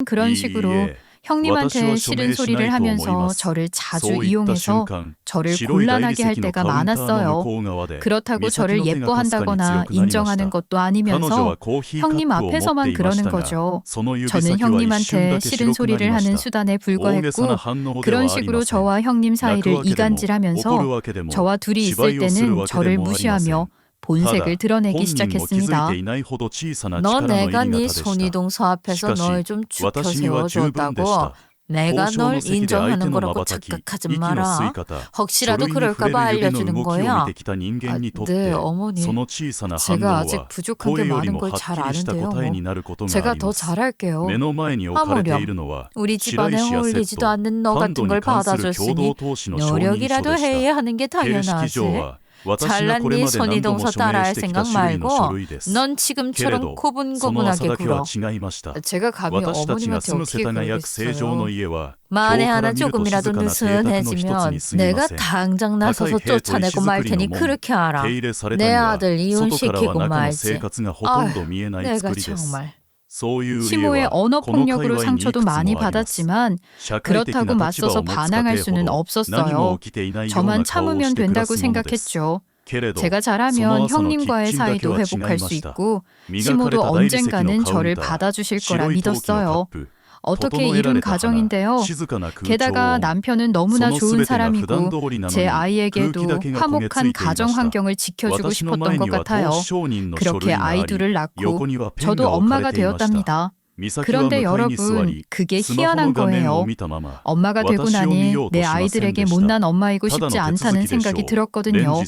그런 いい 식으로 え、 형님한테 싫은 소리를 하면서 저를 자주 이용해서 저를 곤란하게 할 때가 많았어요. 그렇다고 저를 예뻐한다거나 인정하는 것도 아니면서 형님 앞에서만 그러는 거죠. 저는 형님한테 싫은 소리를 하는 수단에 불과했고 그런 식으로 저와 형님 사이를 이간질하면서 저와 둘이 있을 때는 저를 무시하며 본색을 드러내기 시작했습니다. 너 내가 네 손이동서 앞에서 널 좀 죽여 세워줬다고 내가 널 인정하는 거라고 착각하지 마라. 혹시라도 그럴까봐 알려주는 거야. 네, 어머니. 제가 아직 부족한 게 많은 걸 잘 아는데요. 제가 더 잘할게요. 하물며 우리 집안에 어울리지도 않는 너 같은 걸 받아줬으니 노력이라도 해야 하는 게 당연하지. 잘난 네 손이동서 따라할 생각 말고 넌 지금처럼 고분고분하게 굴어. 제가 감히 어머님한테 어떻게 그러겠어요. 만에 하나 조금이라도 느슨해지면 내가 당장 나서서 쫓아내고 말 테니 그렇게 알아. 내 아들 이혼시키고 말지. 아휴, 내가 정말. 시모의 언어폭력으로 상처도 많이 받았지만 그렇다고 맞서서 반항할 수는 없었어요. 저만 참으면 된다고 생각했죠. 제가 잘하면 형님과의 사이도 회복할 수 있고 시모도 언젠가는 저를 받아주실 거라 믿었어요. 어떻게 이룬 가정인데요. 게다가 남편은 너무나 좋은 사람이고 제 아이에게도 화목한 가정 환경을 지켜주고 싶었던 것 같아요. 그렇게 아이 둘을 낳고 저도 엄마가 되었답니다. 그런데 여러분, 그게 희한한 거예요. 엄마가 되고 나니 내 아이들에게 못난 엄마이고 싶지 않다는 생각이 들었거든요.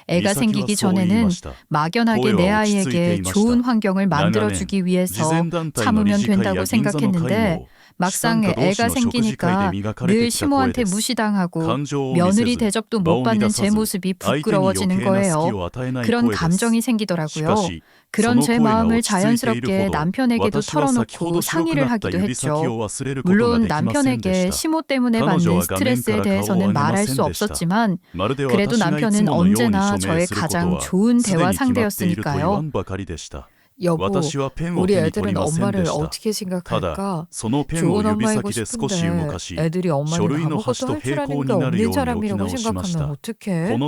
애가 생기기 전에는 막연하게 내 아이에게 좋은 환경을 만들어주기 위해서 참으면 된다고 생각했는데 막상 애가 생기니까 늘 시모한테 무시당하고 며느리 대접도 못 받는 제 모습이 부끄러워지는 거예요. 그런 감정이 생기더라고요. 그런 제 마음을 자연스럽게 남편에게도 털어놓고 상의를 하기도 했죠. 물론 남편에게 시모 때문에 받는 스트레스에 대해서는 말할 수 없었지만 그래도 남편은 언제나 저의 가장 좋은 대화 상대였으니까요. 여보, 우리 애들은 엄마를 어떻게 생각할까? 좋은 엄마이고 싶은데 애들이 엄마는 아무것도 할 줄 아는 게 없는 사람이라고 생각하면 어떡해?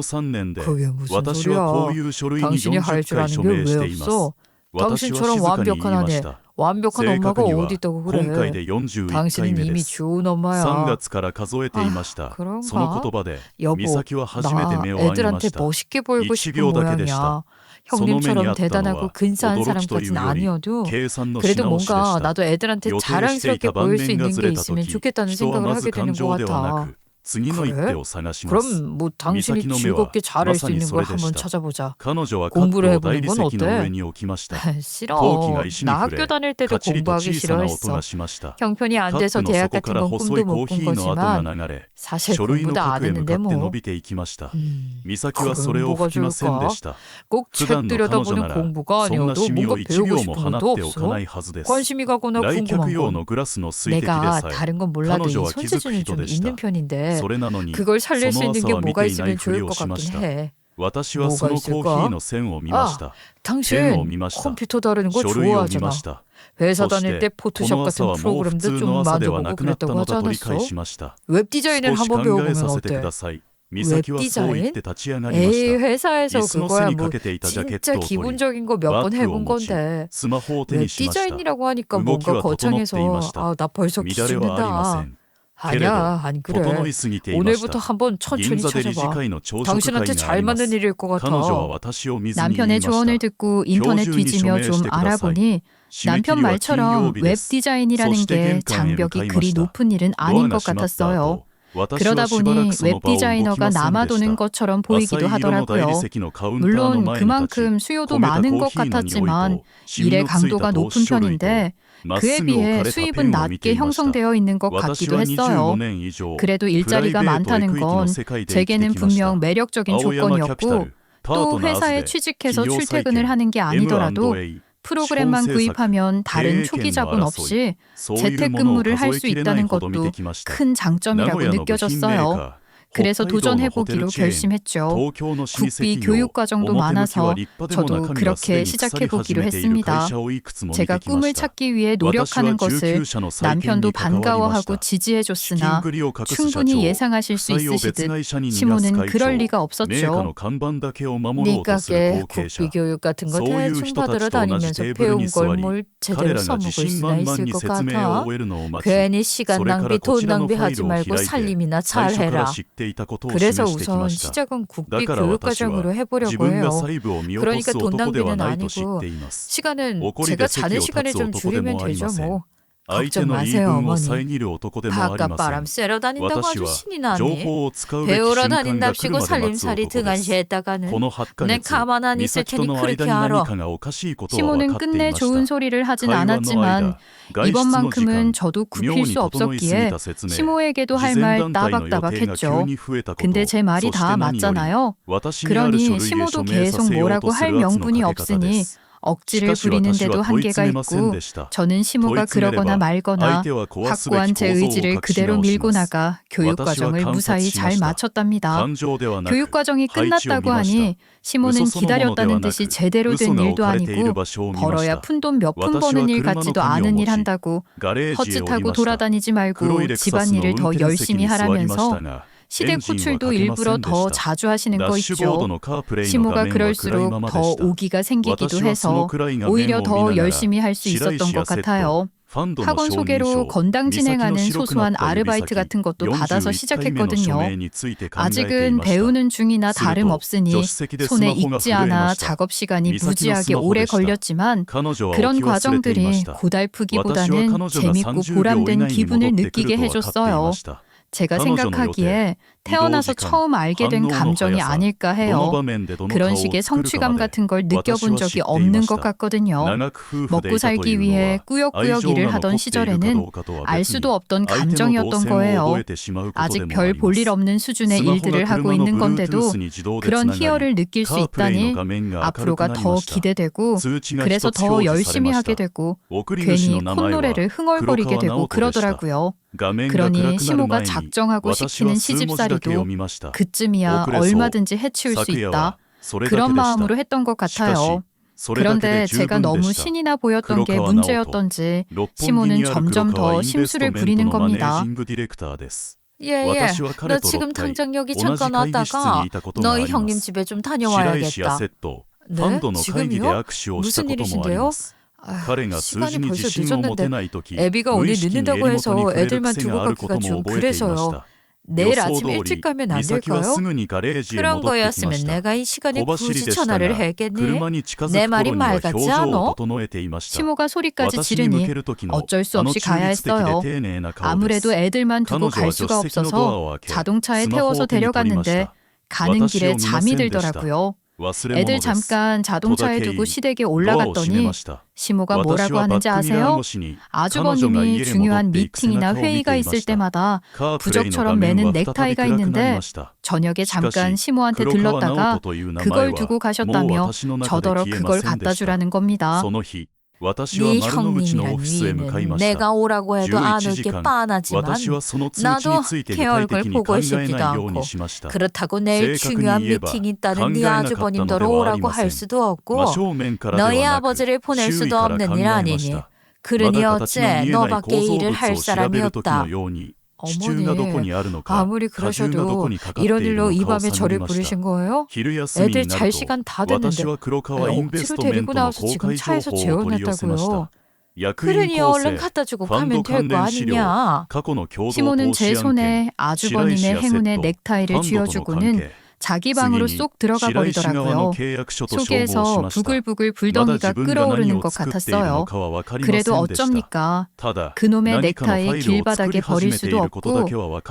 그게 무슨 소리야? 당신이 할 줄 아는 게 왜 없어? 당신처럼 완벽한 아내, 완벽한 엄마가 어디 있다고 그래? 당신은 이미 좋은 엄마야. 그런가? 여보, 나 애들한테 멋있게 보이고 싶은 모양이야. 형님처럼 대단하고 근사한 사람까지는 아니어도 그래도 뭔가 나도 애들한테 자랑스럽게 보일 수 있는 게 있으면 좋겠다는 생각을 하게 되는 것 같아. 그래? 그럼 뭐 당신이 즐겁게 잘할 수 있는 걸 한번 찾아보자. 공부를 해보는 건 어때? 싫어. 나 학교 다닐 때도 공부하기 싫어했어. 형편이 안 돼서 대학 같은 건 꿈도 못 꾼 거지만 사실 공부도 안 했는데 뭐. 그럼 뭐가 좋을까? 꼭 책 들여다보는 공부가 아니어도 뭔가 배우고 싶은 것도 없어? 관심이 가거나 궁금한 건 내가 다른 건 몰라도 이 손재주는 좀 있는 편인데 그걸 살릴 수 있는 게 뭐가 있으면 좋을 것 같긴 해. 뭐가 있을까? 당신 컴퓨터 다루는 거 좋아하잖아. 회사 다닐 때 포토샵 같은 프로그램도 좀 만져보고 그랬다고 하지 않았어? 웹디자인을 한번 배워보면 어때? 웹디자인? 에이, 회사에서 그거야 뭐 진짜 기본적인 거 몇 번 해본 건데 웹디자인이라고 하니까 뭔가 거창해서 나 벌써 기죽는다. 아니야, 안 그래. 오늘부터 한번 천천히 찾아봐. 당신한테 잘 맞는 일일 것 같아. 남편의 조언을 듣고 인터넷 뒤지며 좀 알아보니 남편 말처럼 웹디자인이라는 게 장벽이 그리 높은 일은 아닌 것 같았어요. 그러다 보니 웹디자이너가 남아도는 것처럼 보이기도 하더라고요. 물론 그만큼 수요도 많은 것 같았지만 일의 강도가 높은 편인데 그에 비해 수입은 낮게 형성되어 있는 것 같기도 했어요. 그래도 일자리가 많다는 건 제게는 분명 매력적인 조건이었고 또 회사에 취직해서 출퇴근을 하는 게 아니더라도 프로그램만 구입하면 다른 초기 자본 없이 재택근무를 할 수 있다는 것도 큰 장점이라고 느껴졌어요. 그래서 도전해보기로 결심했죠. 국비 교육과정도 많아서 저도 그렇게 시작해보기로 했습니다. 제가 꿈을 찾기 위해 노력하는 것을 남편도 반가워하고 지지해줬으나 충분히 예상하실 수 있으시듯 시모는 그럴 리가 없었죠. 니가게 국비 교육 같은 거 대충 받으러 다니면서 배운 걸 뭘 제대로 써먹을 수나 있을 것 같아? 괜히 시간 낭비, 돈 낭비하지 말고 살림이나 잘해라. 그래서 우선 시작은 국비 교육과정으로 해보려고 해요. 그러니까 돈 낭비는 아니고 시간은 제가 자는 시간을 좀 줄이면 되죠 뭐. 걱정 마세요 어머니. 바깥 바람 쐬러 다닌다고 아주 신이 나니. 배우러 다닌답시고 살림살이 등한시했다가는 내 가만 안 있을 테니 그렇게 알아. 시모는 끝내 좋은 소리를 하진 않았지만 이번만큼은 저도 굽힐 수 없었기에 시모에게도 할 말 따박따박했죠. 근데 제 말이 다 맞잖아요. 그러니 시모도 계속 뭐라고 할 명분이 없으니 억지를 부리는데도 한계가 있고 저는 시모가 그러거나 말거나 확고한 제 의지를 그대로 밀고 나가 교육과정을 무사히 잘 마쳤답니다. 교육과정이 끝났다고 하니 시모는 기다렸다는 듯이 제대로 된 일도 아니고 벌어야 푼돈 몇 푼 버는 일 같지도 않은 일 한다고 헛짓하고 돌아다니지 말고 집안일을 더 열심히 하라면서 시댁 호출도 일부러 더 자주 하시는 거 있죠. 시모가 그럴수록 더 오기가 생기기도 해서 오히려 더 열심히 할 수 있었던 것 같아요. 학원 소개로 건당 진행하는 소소한 아르바이트 같은 것도 받아서 시작했거든요. 아직은 배우는 중이나 다름없으니 손에 익지 않아 작업 시간이 무지하게 오래 걸렸지만 그런 과정들이 고달프기보다는 재밌고 보람된 기분을 느끼게 해줬어요. 제가 생각하기에 태어나서 처음 알게 된 감정이 아닐까 해요. 그런 식의 성취감 같은 걸 느껴본 적이 없는 것 같거든요. 먹고 살기 위해 꾸역꾸역 일을 하던 시절에는 알 수도 없던 감정이었던 거예요. 아직 별 볼 일 없는 수준의 일들을 하고 있는 건데도 그런 희열을 느낄 수 있다니 앞으로가 더 기대되고 그래서 더 열심히 하게 되고 괜히 콧노래를 흥얼거리게 되고 그러더라고요. 그러니 시모가 작정하고 시키는 시집살이도 그쯤이야 얼마든지 해치울 수 있다. 그런 마음으로 했던 것 같아요. 그런데 제가 너무 신이 나 보였던 게 문제였던지 시모는 점점 더 심술을 부리는 겁니다. 예예, 너 지금 당장 여기 잠깐 왔다가 너희 형님 집에 좀 다녀와야겠다. 네? 지금이요? 무슨 일이신데요? 시간이 벌써 늦었는데 애비가 오늘 늦는다고 해서 애들만 두고 가기가 좀 그래서요. 내일 아침 일찍 가면 안 될까요? 그런 거였으면 내가 이 시간에 굳이 전화를 했겠니? 내 말이 말 같지 않아? 시모가 소리까지 지르니 어쩔 수 없이 가야 했어요. 아무래도 애들만 두고 갈 수가 없어서 자동차에 태워서 데려갔는데 가는 길에 잠이 들더라고요. 애들 잠깐 자동차에 두고 시댁에 올라갔더니 시모가 뭐라고 하는지 아세요? 아주버님이 중요한 미팅이나 회의가 있을 때마다 부적처럼 매는 넥타이가 있는데 저녁에 잠깐 시모한테 들렀다가 그걸 두고 가셨다며 저더러 그걸 갖다 주라는 겁니다. 네 형님이란 위에는 내가 오라고 해도 안 올 게 뻔하지만 나도 걔 얼굴 보고 싶지도 않고 그렇다고 내일 중요한 미팅이 있다는 네 아주버님더러 오라고 할 수도 없고 너희 아버지를 보낼 수도 없는 일 아니니 그러니 어째 너밖에 일을 할 사람이 없다. 어머니, 아무리 그러셔도 이런 일로 이 밤에 저를 부르신 거예요? 애들 잘 시간 다 됐는데 억지로 데리고 나와서 지금 차에서 재워놨다고요. 그러니 얼른 갖다 주고 가면 될 거 아니냐. 시모는 제 손에 아주버님의 행운의 넥타이를 쥐어주고는 자기 방으로 쏙 들어가 버리더라고요. 속에서 부글부글 불덩이가 끓어오르는 것 같았어요. 그래도 어쩝니까? 그놈의 넥타이 길바닥에 버릴 수도 없고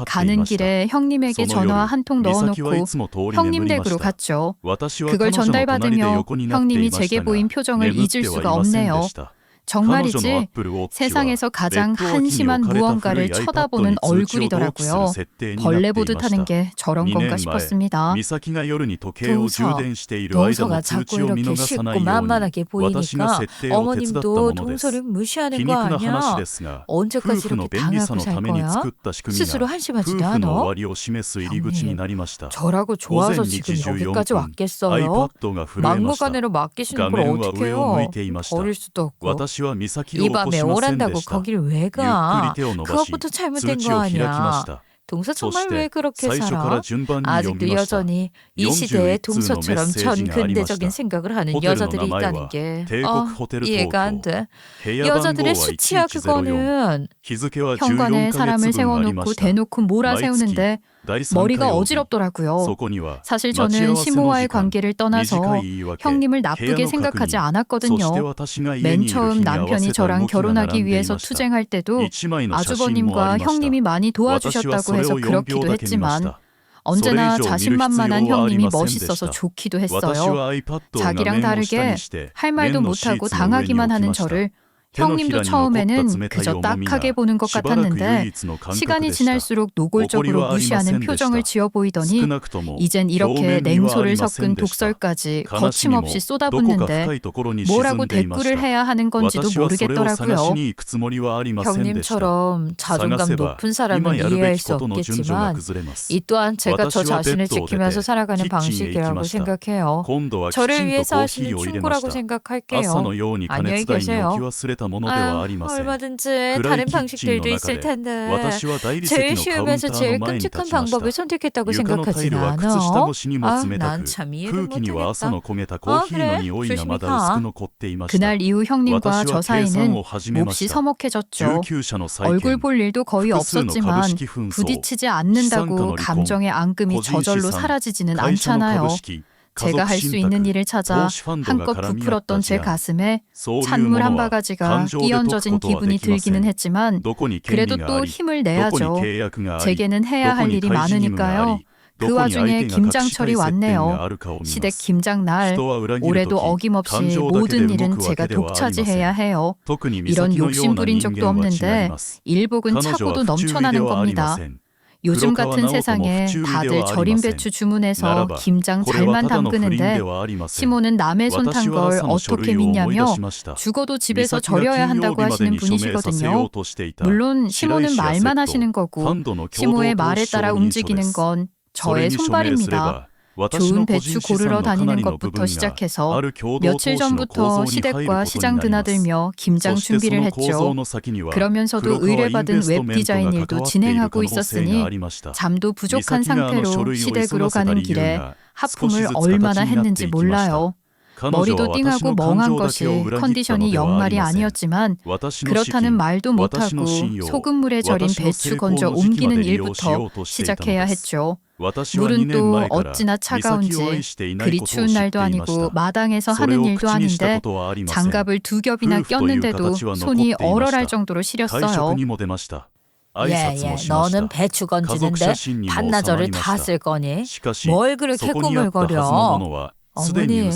가는 길에 형님에게 전화 한 통 넣어놓고 형님 댁으로 갔죠. 그걸 전달받으며 형님이 제게 보인 표정을 잊을 수가 없네요. 정말이지 세상에서 가장 한심한 무언가를 쳐다보는 얼굴이더라고요. 벌레 보듯 하는 게 저런 건가 싶었습니다. 동서가 자꾸 이렇게 쉽고 만만하게 보이니까 어머님도 동서를 무시하는 거 아니야? 언제까지 이렇게 당하고 살 거야? 스스로 한심하지도 않아? 형님, 저라고 좋아서 지금 여기까지 왔겠어요? 막무가내로 맡기시는 걸 어떻게 해요? 버릴 수도 없고. 이 밤에 오란다고 거길 왜 가? 그것부터 잘못된 거 아니야. 동서 정말 왜 그렇게 살아? 아직도 여전히 이 시대의 동서처럼 전 근대적인 생각을 하는 여자들이 있다는 게 이해가 안 돼. 여자들의 수치야 그거는. 현관에 사람을 세워놓고 대놓고 몰아세우는데 머리가 어지럽더라고요. 사실 저는 시모와의 관계를 떠나서 형님을 나쁘게 생각하지 않았거든요. 맨 처음 남편이 저랑 결혼하기 위해서 투쟁할 때도 아주버님과 형님이 많이 도와주셨다고 해서 그렇기도 했지만 언제나 자신만만한 형님이 멋있어서 좋기도 했어요. 자기랑 다르게 할 말도 못하고 당하기만 하는 저를 형님도 처음에는 그저 딱하게 보는 것 같았는데 시간이 지날수록 노골적으로 무시하는 표정을 지어 보이더니 이젠 이렇게 냉소를 섞은 독설까지 거침없이 쏟아붓는데 뭐라고 대꾸를 해야 하는 건지도 모르겠더라고요. 형님처럼 자존감 높은 사람은 이해할 수 없겠지만 이 또한 제가 저 자신을 지키면서 살아가는 방식이라고 생각해요. 저를 위해서 하시는 충고라고 생각할게요. 안녕히 계세요. 얼마든지 다른 방식들도 있을 텐데 제일 쉬우면서 제일 끔찍한 방법을 선택했다고 생각하진 않아. 난 참 이해를 못하겠다. 그래, 조심히 가. 그날 이후 형님과 저 사이는 몹시 서먹해졌죠. 얼굴 볼 일도 거의 없었지만 부딪히지 않는다고 감정의 앙금이 저절로 사라지지는 않잖아요. 제가 할 수 있는 일을 찾아 한껏 부풀었던 제 가슴에 찬물 한 바가지가 끼얹어진 기분이 들기는 했지만 그래도 또 힘을 내야죠. 제게는 해야 할 일이 많으니까요. 그 와중에 김장철이 왔네요. 시댁 김장날, 올해도 어김없이 모든 일은 제가 독차지해야 해요. 이런 욕심 부린 적도 없는데 일복은 차고도 넘쳐나는 겁니다. 요즘 같은 세상에 다들 절임 배추 주문해서 김장 잘만 담그는데 시모는 남의 손 탄 걸 어떻게 믿냐며 죽어도 집에서 절여야 한다고 하시는 분이시거든요. 물론 시모는 말만 하시는 거고 시모의 말에 따라 움직이는 건 저의 손발입니다. 좋은 배추 고르러 다니는 것부터 시작해서 며칠 전부터 시댁과 시장 드나들며 김장 준비를 했죠. 그러면서도 의뢰받은 웹 디자인 일도 진행하고 있었으니 잠도 부족한 상태로 시댁으로 가는 길에 하품을 얼마나 했는지 몰라요. 머리도 띵하고 멍한 것이 컨디션이 영말이 아니었지만 그렇다는 말도 못하고 소금물에 절인 배추 건져 옮기는 일부터 시작해야 했죠. 물은 또 어찌나 차가운지 그리 추운 날도 아니고 마당에서 하는 일도 아닌데 장갑을 2겹이나 꼈는데도 손이 얼얼할 정도로 시렸어요. 너는 배추 건지는데 반나절을 다 쓸 거니? 뭘 그렇게 꾸물거려? 어머니,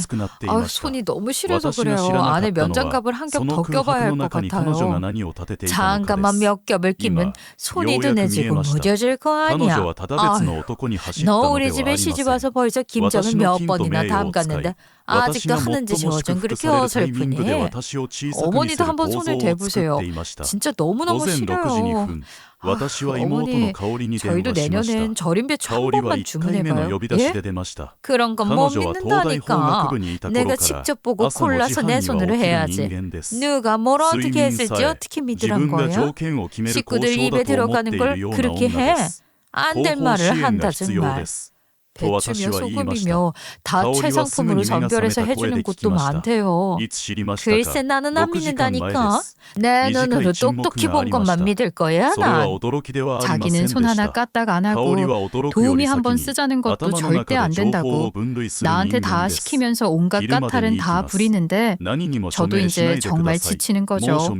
손이 너무 시려서 그래요. 안에 면장갑을 한 겹 더 껴봐야 할 것 같아요. 장갑만 몇 겹을 끼면 손이 둔해지고 무뎌질 거 아니야. 너 우리 집에 시집와서 벌써 김장을 몇 번이나 담갔는데 아직도 하는 짓이 어쩜 그렇게 어설프니? 어머니도 한번 손을 대보세요. 진짜 너무너무 싫어요. 어머니, 저희도 내년엔 절임 배추 한 번만 주문해봐요. 예? 그런 건 못 믿는다니까. 내가 직접 보고 골라서 내 손으로 해야지. 누가 뭘 어떻게 했을지 어떻게 믿으란 거야? 식구들 입에 들어가는 걸 그렇게 해? 안 될 말을 한다 정말. 배추며 소금이며 다 최상품으로 선별해서 해주는 곳도 많대요. 글쎄 나는 안 믿는다니까. 내 눈으로 똑똑히 본 것만 믿을 거야 난. 자기는 손 하나 까딱 안 하고 도우미 한 번 쓰자는 것도 절대 안 된다고 나한테 다 시키면서 온갖 까탈은 다 부리는데 저도 이제 정말 지치는 거죠.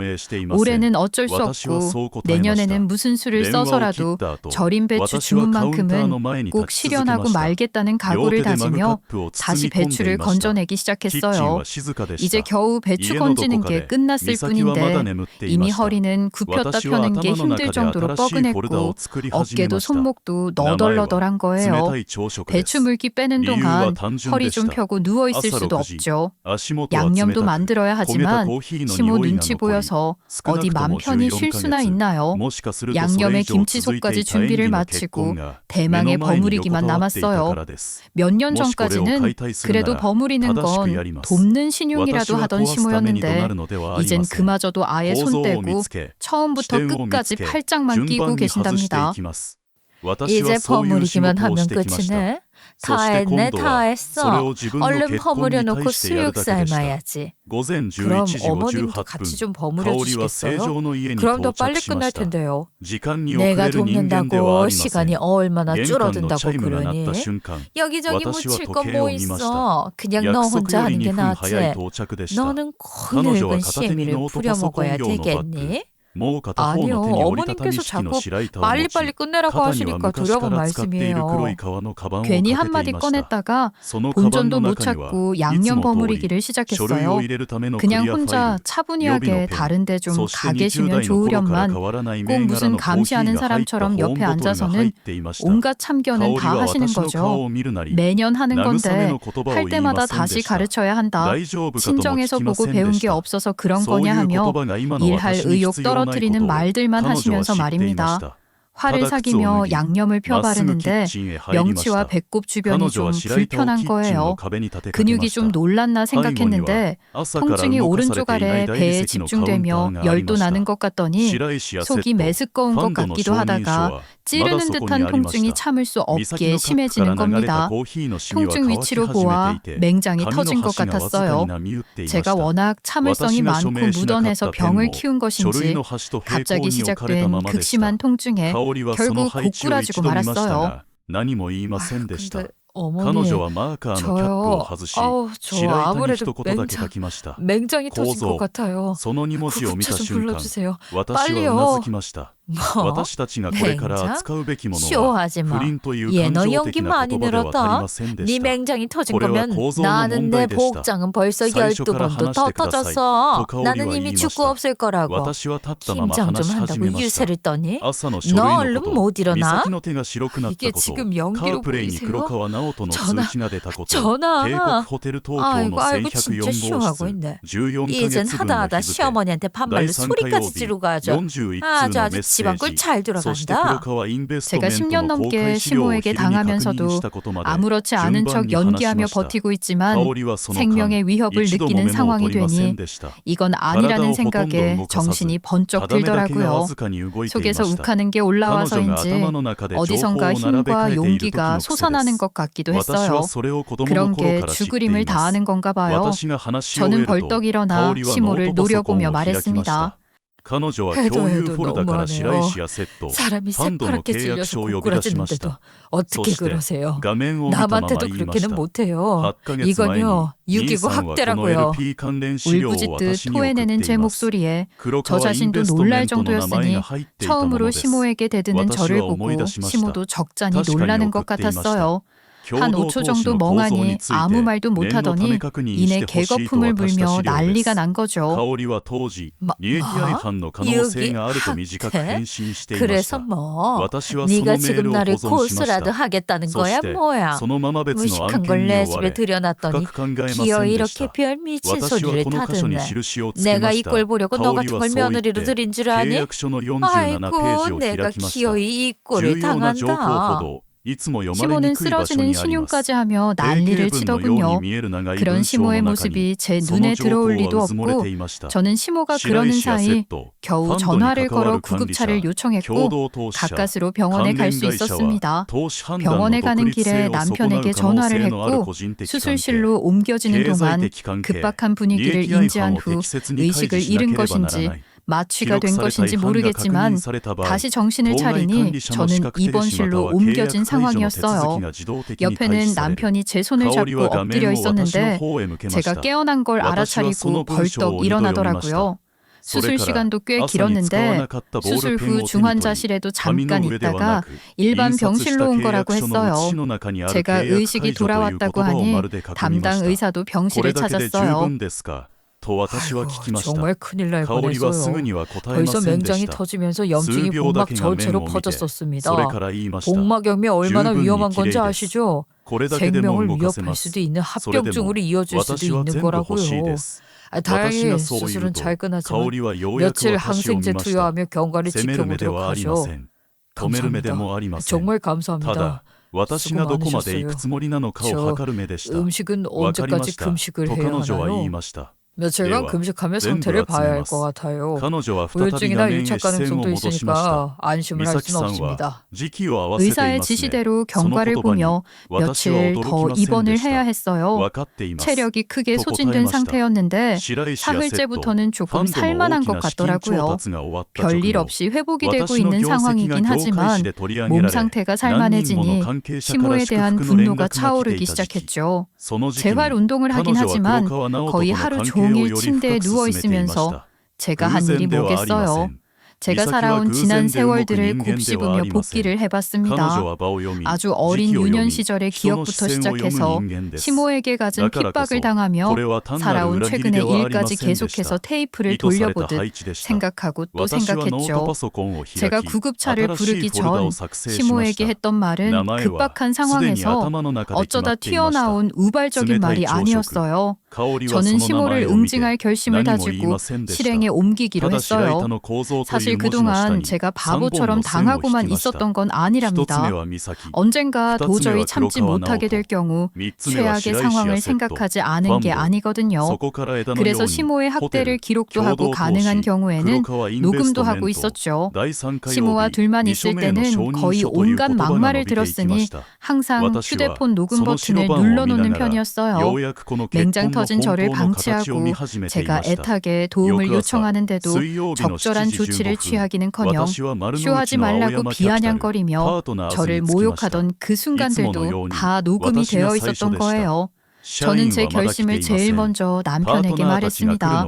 올해는 어쩔 수 없고 내년에는 무슨 수를 써서라도 절임 배추 주문만큼은 꼭 실현하고 말 말겠다는 각오를 다지며 다시 배추를 건져내기 시작했어요. 이제 겨우 배추 건지는 게 끝났을 뿐인데 이미 허리는 굽혔다 펴는 게 힘들 정도로 뻐근했고 어깨도 손목도 너덜너덜한 거예요. 배추 물기 빼는 동안 허리 좀 펴고 누워있을 수도 없죠. 양념도 만들어야 하지만 시모 눈치 보여서 어디 맘 편히 쉴 수나 있나요? 양념에 김치속까지 준비를 마치고 대망의 버무리기만 남았어요. 몇 년 전까지는 그래도 버무리는 건 돕는 신용이라도 하던 시모였는데 이젠 그마저도 아예 손 떼고 처음부터 끝까지 팔짱만 끼고 계신답니다. 이제 버무리기만 하면 끝이네. 다 했네, 다 했어. 얼른 버무려 놓고 수육 삶아야지. 그럼 어머님도 같이 좀 버무려 주시겠어요? 그럼 더 빨리 끝날 텐데요. 내가 돕는다고 시간이 얼마나 줄어든다고 그러니? 여기저기 묻힐 건 뭐 있어. 그냥 너 혼자 하는 게 낫지. 너는 그 늙은 시애미를 부려먹어야 되겠니? 아니요, 어머님께서 자꾸 빨리빨리 끝내라고 하시니까 드려본 말씀이에요. 괜히 한마디 꺼냈다가 본전도 못 찾고 양념 버무리기를 시작했어요. 그냥 혼자 차분히하게 다른데 좀 가 계시면 좋으련만 꼭 무슨 감시하는 사람처럼 옆에 앉아서는 온갖 참견은 다 하시는 거죠. 매년 하는 건데 할 때마다 다시 가르쳐야 한다. 친정에서 보고 배운 게 없어서 그런 거냐 하며 일할 의욕 떨어뜨리는 말들만 하시면서 말입니다. 화를 사귀며 양념을 펴 바르는데 명치와 배꼽 주변이 좀 불편한 거예요. 근육이 좀 놀랐나 생각했는데 통증이 오른쪽 아래 배에 집중되며 열도 나는 것 같더니 속이 메스꺼운 것 같기도 하다가 찌르는 듯한 통증이 참을 수 없게 심해지는 겁니다. 통증 위치로 보아 맹장이 터진 것 같았어요. 제가 워낙 참을성이 많고 무던해서 병을 키운 것인지 갑자기 시작된 극심한 통증에 결국 고꾸라지고 말았어요. 근데 어머니, 저요. 저 아무래도 맹장이 터진 것 같아요. 구급차 좀 불러주세요. 빨리요. 뭐? 맹장? 쇼하지 마. 얘 너 연기 많이 늘었다. 네 맹장이 터진 거면 나는 내 복장은 벌써 12번도 더 터졌어. 나는 이미 죽고 없을 거라고. 김장 좀 한다고 유세를 떠니? 너 얼른 못 일어나? 이게 지금 연기로 보이세요? 전화. 아이고 진짜 쇼하고 있네. 이젠 하다하다 시어머니한테 반말로 소리까지 지르고 가죠. 아주 집안 꼴 잘 들어간다. 제가 10년 넘게 시모에게 당하면서도 아무렇지 않은 척 연기하며 버티고 있지만 생명의 위협을 느끼는 상황이 되니 이건 아니라는 생각에 정신이 번쩍 들더라고요. 속에서 욱하는 게 올라와서인지 어디선가 힘과 용기가 솟아나는 것 같기도 했어요. 그런 게 죽으림을 다하는 건가 봐요. 저는 벌떡 일어나 시모를 노려보며 말했습니다. 해도 너무하네요. 사람이 새파랗게 찔려서 고꾸라지는데도 어떻게 그러세요? 남한테도 그렇게는 못해요. 이건요, 유기고 학대라고요. 울부짖듯 토해내는 제 목소리에 저 자신도 놀랄 정도였으니 처음으로 시모에게 대드는 저를 보고 시모도 적잖이 놀라는 것 같았어요. 한 5초 정도 멍하니 아무 말도 못하더니 이내 개거품을 물며 난리가 난 거죠. 유기학대? 그래서 뭐 네가 지금 나를 고수라도 하겠다는 거야 뭐야? 무식한 걸 내 집에 들여놨더니 기어이 이렇게 별 미친 소리를 타드네. 내가 이 꼴 보려고 너 같은 걸 며느리로 들인 줄 아니? 아이고 내가 기어이 이 꼴을 당한다. 시모는 쓰러지는 신용까지 하며 난리를 치더군요. 그런 시모의 모습이 제 눈에 들어올 리도 없고 저는 시모가 그러는 사이 겨우 전화를 걸어 구급차를 요청했고 가까스로 병원에 갈 수 있었습니다. 병원에 가는 길에 남편에게 전화를 했고 수술실로 옮겨지는 동안 급박한 분위기를 인지한 후 의식을 잃은 것인지 마취가 된 것인지 모르겠지만 다시 정신을 차리니 저는 입원실로 옮겨진 상황이었어요. 옆에는 남편이 제 손을 잡고 엎드려 있었는데 제가 깨어난 걸 알아차리고 벌떡 일어나더라고요. 수술 시간도 꽤 길었는데 수술 후 중환자실에도 잠깐 있다가 일반 병실로 온 거라고 했어요. 제가 의식이 돌아왔다고 하니 담당 의사도 병실을 찾았어요. 정말 큰일 날 뻔했어요. 벌써 맹장이 터지면서 염증이 복막 전체로 퍼졌었습니다. 복막염이 얼마나 위험한 건지 아시죠? 생명을 위협할 수도 있는 합병증으로 이어질 수도 있는 거라고요. 다행히 수술은 잘 끝났지만 며칠 항생제 투여하며 경과를 지켜보도록 하죠. 감사합니다. 정말 감사합니다. 수고 많으셨어요. 저 음식은 언제까지 금식을 해야 하나요? 며칠간 금식하며 상태를 봐야 할 것 같아요. 우울증이나 유착 가능성도 있으니까 안심을 할 수는 없습니다. 의사의 지시대로 경과를 보며 며칠 더 입원을 해야 했어요. 체력이 크게 소진된 상태였는데 사흘째부터는 조금 살만한 것 같더라고요. 별일 없이 회복이 되고 있는 상황이긴 하지만 몸 상태가 살만해지니 시모에 대한 분노가 차오르기 시작했죠. 재활 운동을 하긴 하지만 거의 하루 종일 침대에 누워 있으면서 제가 한 일이 뭐겠어요. 제가 살아온 지난 세월들을 곱씹으며 복기를 해봤습니다. 아주 어린 유년 시절의 기억부터 시작해서 시모에게 갖은 핍박을 당하며 살아온 최근의 일까지 계속해서 테이프를 돌려보듯 생각하고 또 생각했죠. 제가 구급차를 부르기 전 시모에게 했던 말은 급박한 상황에서 어쩌다 튀어나온 우발적인 말이 아니었어요. 저는 시모를 응징할 결심을 다지고 실행에 옮기기로 했어요. 사실 그동안 제가 바보처럼 당하고만 있었던 건 아니랍니다. 언젠가 도저히 참지 못하게 될 경우 최악의 상황을 생각하지 않은 게 아니거든요. 그래서 시모의 학대를 기록도 하고 가능한 경우에는 녹음도 하고 있었죠. 시모와 둘만 있을 때는 거의 온갖 막말을 들었으니 항상 휴대폰 녹음 버튼을 눌러놓는 편이었어요. 맹장 터진 저를 방치하고 제가 애타게 도움을 요청하는데도 적절한 조치를 취하기는커녕 쇼하지 말라고 비아냥거리며 저를 모욕하던 그 순간들도 다 녹음이 되어 있었던 거예요. 저는 제 결심을 제일 먼저 남편에게 말했습니다.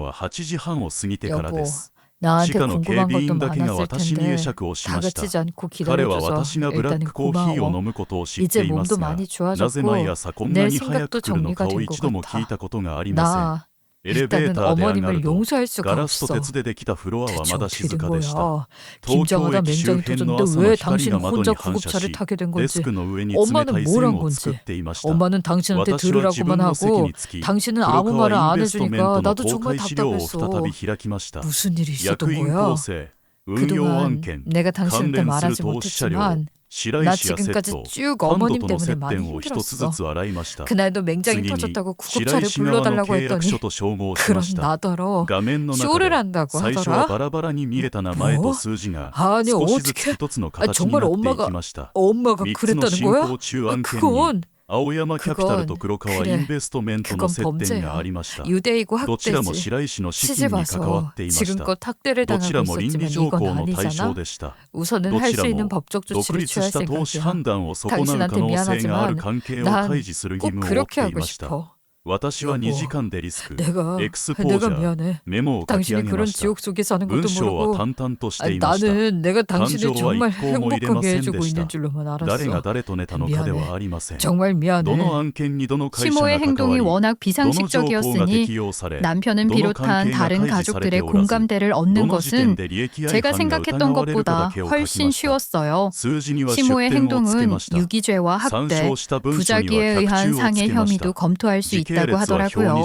여보, 나한테 궁금한 것도 많았을 텐데 다그치지 않고 기다려줘서 일단은 고마워. 이제 몸도 많이 좋아졌고 내 생각도 정리가 된 것 같아. 나 일단은 어머님을 용서할 수가 없어. 대체 어떻게 된 거야? 긴장하다 맹장이 터졌는데 왜 당신은 혼자 구급차를 타게 된 건지, 엄마는 뭘 한 건지. 엄마는 당신한테 들으라고만 하고 당신은 아무 말을 안 해주니까 나도 정말 답답했어. 무슨 일이 있었던 거야? 그동안 내가 당신한테 말하지 못했지만 나 지금까지 쭉 어머님 때문에 많이 힘들었어. 그날도 맹장이 터졌다고 구급차를 불러달라고 했더니 그럼 나더러 쇼를 한다고 하더라. 뭐? 아니 어떻게? 정말 엄마가 그랬다는 거야? 그건 범죄야. 유대이고 학대지. 시집 와서 지금껏 학대를 당하고 있었지만 이건 아니잖아. 우선은 할 수 있는 법적 조치를 취할 생각이야. 당신한테 미안하지만 난 꼭 그렇게 하고 싶어. 여보, 내가 미안해. 당신이 그런 지옥 속에 사는 것도 모르고 나는 내가 당신을 정말 행복하게 해주고 있는 줄로만 알았어. 미안해. 정말 미안해. 시모의 행동이 워낙 비상식적이었으니 남편은 비롯한 다른 가족들의 공감대를 얻는 것은 제가 생각했던 것보다 훨씬 쉬웠어요. 시모의 행동은 유기죄와 학대, 부작위에 의한 상해 혐의도 검토할 수 있다고 하더라고요.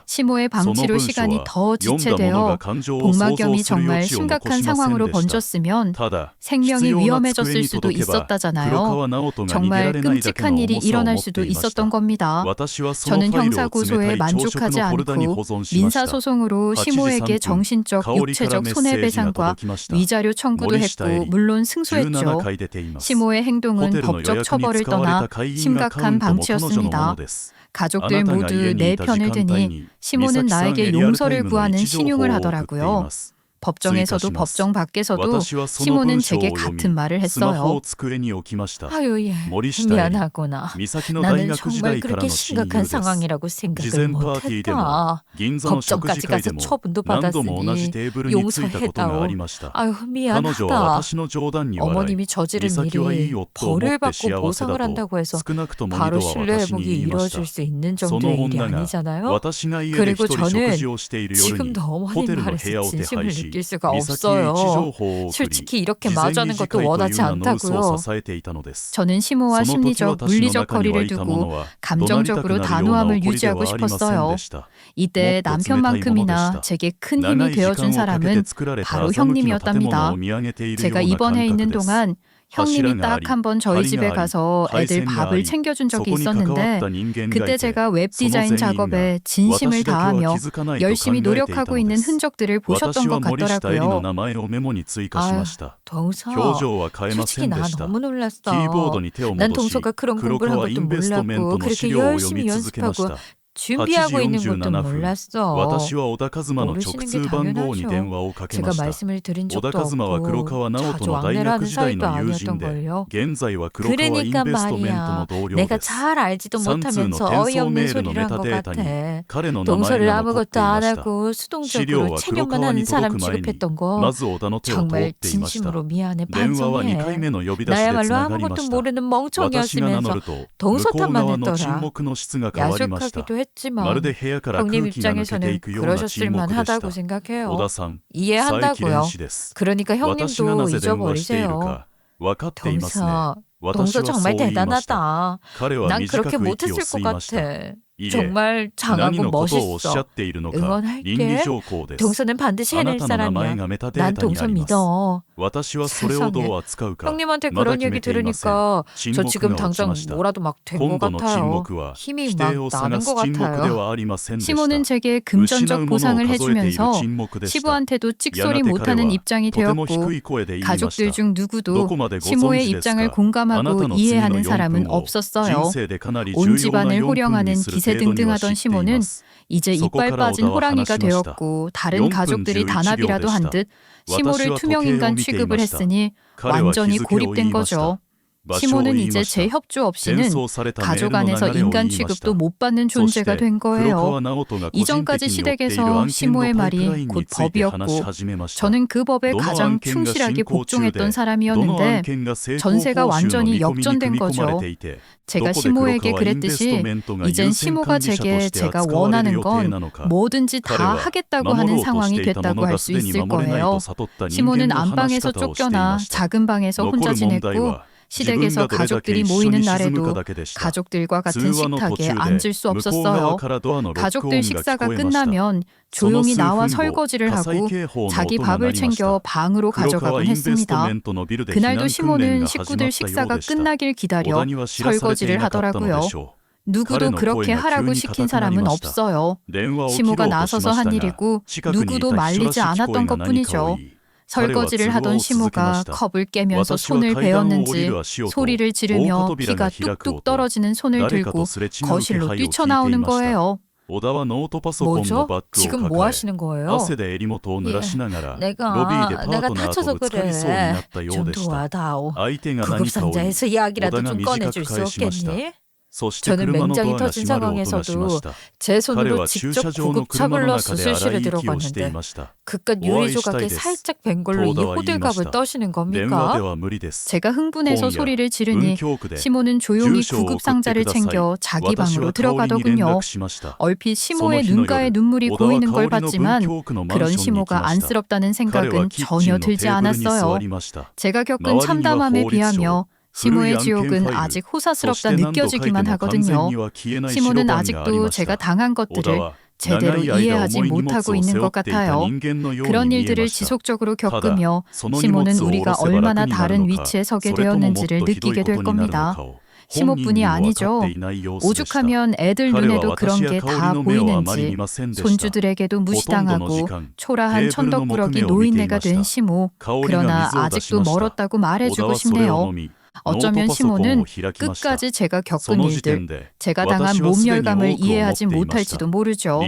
시모의 방치로 시간이 더 지체되어 복막염이 정말 심각한 상황으로 번졌으면 생명이 위험해졌을 수도 있었다잖아요. 정말 끔찍한 일이 일어날 수도 있었던 겁니다. 저는 형사고소에 만족하지 않고 민사소송으로 시모에게 정신적, 육체적 손해배상과 위자료 청구도 했고 물론 승소했죠. 시모의 행동은 법적 처벌을 떠나 심각한 방치였습니다. 가족들 모두 내 편을 드니 시모는 나에게 용서를 구하는 신용을 하더라고요. 법정에서도 법정 밖에서도 시모는 제게 같은 말을 했어요. 아유, 예. 미안하구나. 나는 정말 그렇게 심각한 상황이라고 생각을 못했다. 법정까지 가서 처분도 받았으니 용서해다오. 아유, 미안하다. 어머님이 저지른 일이 벌을 받고 보상을 한다고 해서 바로 신뢰 회복이 이루어질 수 있는 정도의 일이 아니잖아요. 그리고 저는 지금도 어머님 말에서 진심을 느낄 수가 없어요. 솔직히 이렇게 마주하는 것도 원하지 않다고요. 저는 시모와 심리적, 물리적 거리를 두고 감정적으로 단호함을 유지하고 싶었어요. 이때 남편만큼이나 제게 큰 힘이 되어준 사람은 바로 형님이었답니다. 제가 입원해 있는 동안 형님이 딱 한 번 저희 집에 가서 애들 밥을 챙겨준 적이 있었는데 그때 제가 웹 디자인 작업에 진심을 다하며 열심히 노력하고 있는 흔적들을 보셨던 것 같더라고요. 아유, 동서, 솔직히 나 너무 놀랐어. 난 동서가 그런 공부를 한 것도 몰랐고 그렇게 열심히 연습하고 준비하고 있는 것도 몰랐어. 모르시는 게 당연하죠. 제가 말씀을 드린 적도 없고 자주 왕래라는 사이도 아니었던걸요. 그러니까 말이야. 내가 잘 알지도 못하면서 어이없는 소리를 한 것 같아. 동서를 아무것도 안 하고 수동적으로 체념만 하는 사람 취급했던 거 정말 진심으로 미안해, 반성해. 나야말로 아무것도 모르는 멍청이였으면서 동서 탓만 했더라. 야속하기도 했지만 형님 입장에서는 그러셨을 만하다고 생각해요. 이해한다고요. 그러니까 형님도 잊어버리세요. 동서 정말 대단하다. 난 그렇게 못했을 것 같아. 정말 장하고 멋있어. 응원할게. 동서는 반드시 해낼 사람이야. 난 동서 믿어. 세상에. 형님한테 그런 얘기 들으니까 저 지금 당장 뭐라도 막 된 것 같아요. 힘이 막 나는 것 같아요. 시모는 제게 금전적 보상을 해주면서 시부한테도 찍소리 못하는 입장이 되었고 가족들 중 누구도 시모의 입장을 공감하고 이해하는 사람은 없었어요. 온 집안을 호령하는 기세등등하던 시모는 이제 이빨 빠진 호랑이가 되었고 다른 가족들이 단합이라도 한 듯 시모를 투명인간 취급을 했으니 완전히 고립된 거죠. 시모는 이제 제 협조 없이는 가족 안에서 인간 취급도 못 받는 존재가 된 거예요. 이전까지 시댁에서 시모의 말이 곧 법이었고 저는 그 법에 가장 충실하게 복종했던 사람이었는데 전세가 완전히 역전된 거죠. 제가 시모에게 그랬듯이 이젠 시모가 제게 제가 원하는 건 뭐든지 다 하겠다고 하는 상황이 됐다고 할 수 있을 거예요. 시모는 안방에서 쫓겨나 작은 방에서 혼자 지냈고 시댁에서 가족들이 모이는 날에도 가족들과 같은 식탁에 앉을 수 없었어요. 가족들 식사가 끝나면 조용히 나와 설거지를 하고 자기 밥을 챙겨 방으로 가져가곤 했습니다. 그날도 시모는 식구들 식사가 끝나길 기다려 설거지를 하더라고요. 누구도 그렇게 하라고 시킨 사람은 없어요. 시모가 나서서 한 일이고 누구도 말리지 않았던 것뿐이죠. 설거지를 하던 시모가 컵을 깨면서 손을 베었는지 소리를 지르며 피가 뚝뚝 떨어지는 손을 들고 거실로 뛰쳐나오는 거예요. 뭐죠? 지금 뭐 하시는 거예요? 내가 다쳐서 그래. 좀 도와다오. 구급상자에서 이야기라도 좀 꺼내줄 수 없겠니? 저는 맹장이 터진 상황에서도 제 손으로 직접 구급차를 넣어서 수시를 들어갔는데 그깟 유리 조각에 살짝 벤 걸로 이 호들갑을 떠시는 겁니까? 제가 흥분해서 소리를 지르니 시모는 조용히 구급상자를 챙겨 자기 방으로 들어가더군요. 얼핏 시모의 눈가에 눈물이 고이는 걸 봤지만 그런 시모가 안쓰럽다는 생각은 전혀 들지 않았어요. 제가 겪은 참담함에 비하며 시모의 지옥은 아직 호사스럽다 느껴지기만 하거든요. 시모는 아직도 제가 당한 것들을 제대로 이해하지 못하고 있는 것 같아요. 그런 일들을 지속적으로 겪으며 시모는 우리가 얼마나 다른 위치에 서게 되었는지를 느끼게 될 겁니다. 시모뿐이 아니죠. 오죽하면 애들 눈에도 그런 게 다 보이는지 손주들에게도 무시당하고 초라한 천덕꾸러기 노인네가 된 시모. 그러나 아직도 멀었다고 말해주고 싶네요. 어쩌면 시모는 끝까지 제가 겪은 일들, 제가 당한 몸열감을 이해하지 못할지도 모르죠.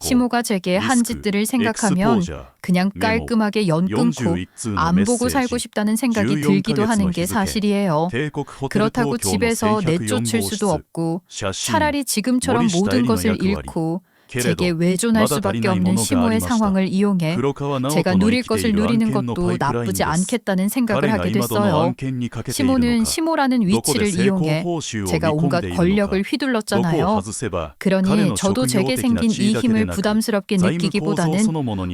시모가 제게 한 짓들을 생각하면 그냥 깔끔하게 연 끊고 안 보고 살고 싶다는 생각이 들기도 하는 게 사실이에요. 그렇다고 집에서 내쫓을 수도 없고 차라리 지금처럼 모든 것을 잃고 제게 외존할 수밖에 없는 시모의 상황을 이용해 제가 누릴 것을 누리는 것도 나쁘지 않겠다는 생각을 하게 됐어요. 시모는 시모라는 위치를 이용해 제가 온갖 권력을 휘둘렀잖아요. 그러니 저도 제게 생긴 이 힘을 부담스럽게 느끼기보다는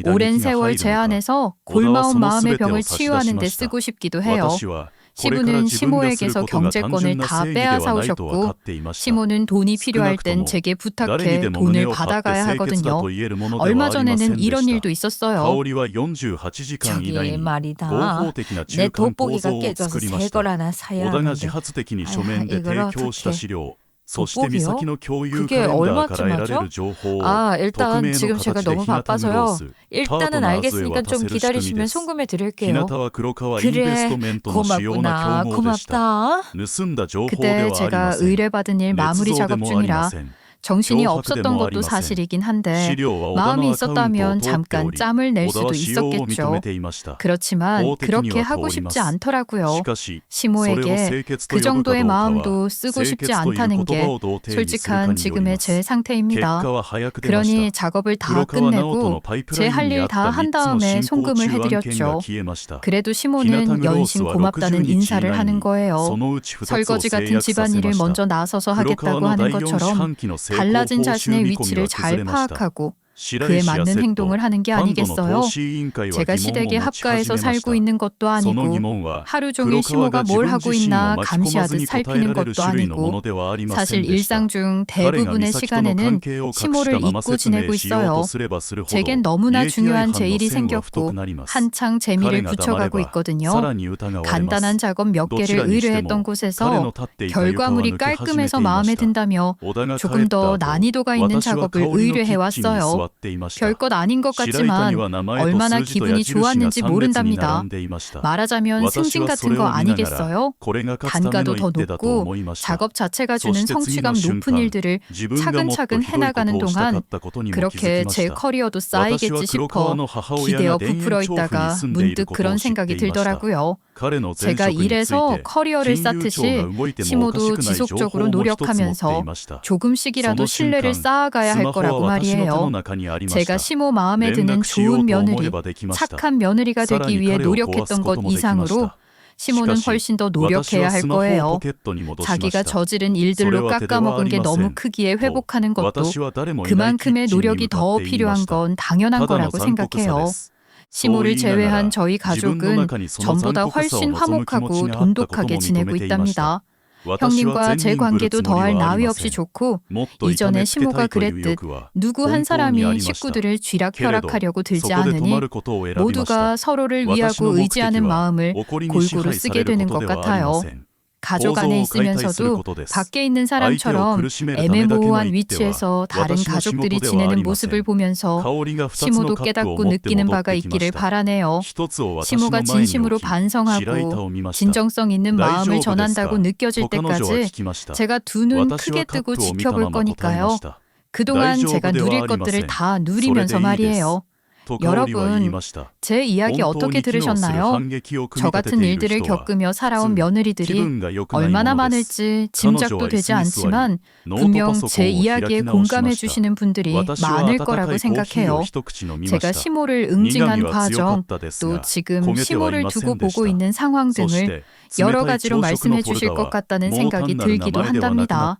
오랜 세월 제 안에서 골마온 마음의 병을 치유하는 데 쓰고 싶기도 해요. 시부는 시모에게서 경제권을 다 빼앗아 오셨고 시모는 돈이 필요할 땐 제게 부탁해 돈을 받아가야 하거든요. 얼마 전에는 이런 일도 있었어요. 저기 말이다. 내 돋보기가 깨져서 새 걸 하나 사야 하는데 이걸 어떻게... 돋보기요? 그게 얼마쯤 하죠? 일단 지금 제가 너무 바빠서요. 일단은 알겠으니까 좀 기다리시면 송금해 드릴게요. 그래, 고맙구나. 고맙다. 그때 제가 의뢰받은 일 마무리 작업 중이라 정신이 없었던 것도 사실이긴 한데 마음이 있었다면 잠깐 짬을 낼 수도 있었겠죠. 그렇지만 그렇게 하고 싶지 않더라고요. 시모에게 그 정도의 마음도 쓰고 싶지 않다는 게 솔직한 지금의 제 상태입니다. 그러니 작업을 다 끝내고 제 할 일 다 한 다음에 송금을 해드렸죠. 그래도 시모는 연신 고맙다는 인사를 하는 거예요. 설거지 같은 집안일을 먼저 나서서 하겠다고 하는 것처럼 달라진 자신의 위치를 잘 파악하고 그에 맞는 행동을 하는 게 아니겠어요? 제가 시댁에 합가해서 살고 있는 것도 아니고 하루 종일 시모가 뭘 하고 있나 감시하듯 살피는 것도 아니고 사실 일상 중 대부분의 시간에는 시모를 잊고 지내고 있어요. 제겐 너무나 중요한 제 일이 생겼고 한창 재미를 붙여가고 있거든요. 간단한 작업 몇 개를 의뢰했던 곳에서 결과물이 깔끔해서 마음에 든다며 조금 더 난이도가 있는 작업을 의뢰해왔어요. 별것 아닌 것 같지만 얼마나 기분이 좋았는지 모른답니다. 말하자면 승진 같은 거 아니겠어요? 단가도 더 높고 작업 자체가 주는 성취감 높은 일들을 차근차근 해나가는 동안 그렇게 제 커리어도 쌓이겠지 싶어 기대어 부풀어 있다가 문득 그런 생각이 들더라고요. 제가 일해서 커리어를 쌓듯이 시모도 지속적으로 노력하면서 조금씩이라도 신뢰를 쌓아가야 할 거라고 말이에요. 제가 시모 마음에 드는 좋은 며느리, 착한 며느리가 되기 위해 노력했던 것 이상으로 시모는 훨씬 더 노력해야 할 거예요. 자기가 저지른 일들로 깎아먹은 게 너무 크기에 회복하는 것도 그만큼의 노력이 더 필요한 건 당연한 거라고 생각해요. 시모를 제외한 저희 가족은 전보다 훨씬 화목하고 돈독하게 지내고 있답니다. 형님과 제 관계도 더할 나위 없이 좋고 이전에 시모가 그랬듯 누구 한 사람이 식구들을 쥐락펴락하려고 들지 않으니 모두가 서로를 위하고 의지하는 마음을 골고루 쓰게 되는 것 같아요. 가족 안에 있으면서도 밖에 있는 사람처럼 애매모호한 위치에서 다른 가족들이 지내는 모습을 보면서 시모도 깨닫고 느끼는 바가 있기를 바라네요. 시모가 진심으로 반성하고 진정성 있는 마음을 전한다고 느껴질 때까지 제가 두 눈 크게 뜨고 지켜볼 거니까요. 그동안 제가 누릴 것들을 다 누리면서 말이에요. 여러분, 제 이야기 어떻게 들으셨나요? 저 같은 일들을 겪으며 살아온 며느리들이 얼마나 많을지 짐작도 되지 않지만 분명 제 이야기에 공감해 주시는 분들이 많을 거라고 생각해요. 제가 시모를 응징한 과정, 또 지금 시모를 두고 보고 있는 상황 등을 여러 가지로 말씀해 주실 것 같다는 생각이 들기도 한답니다.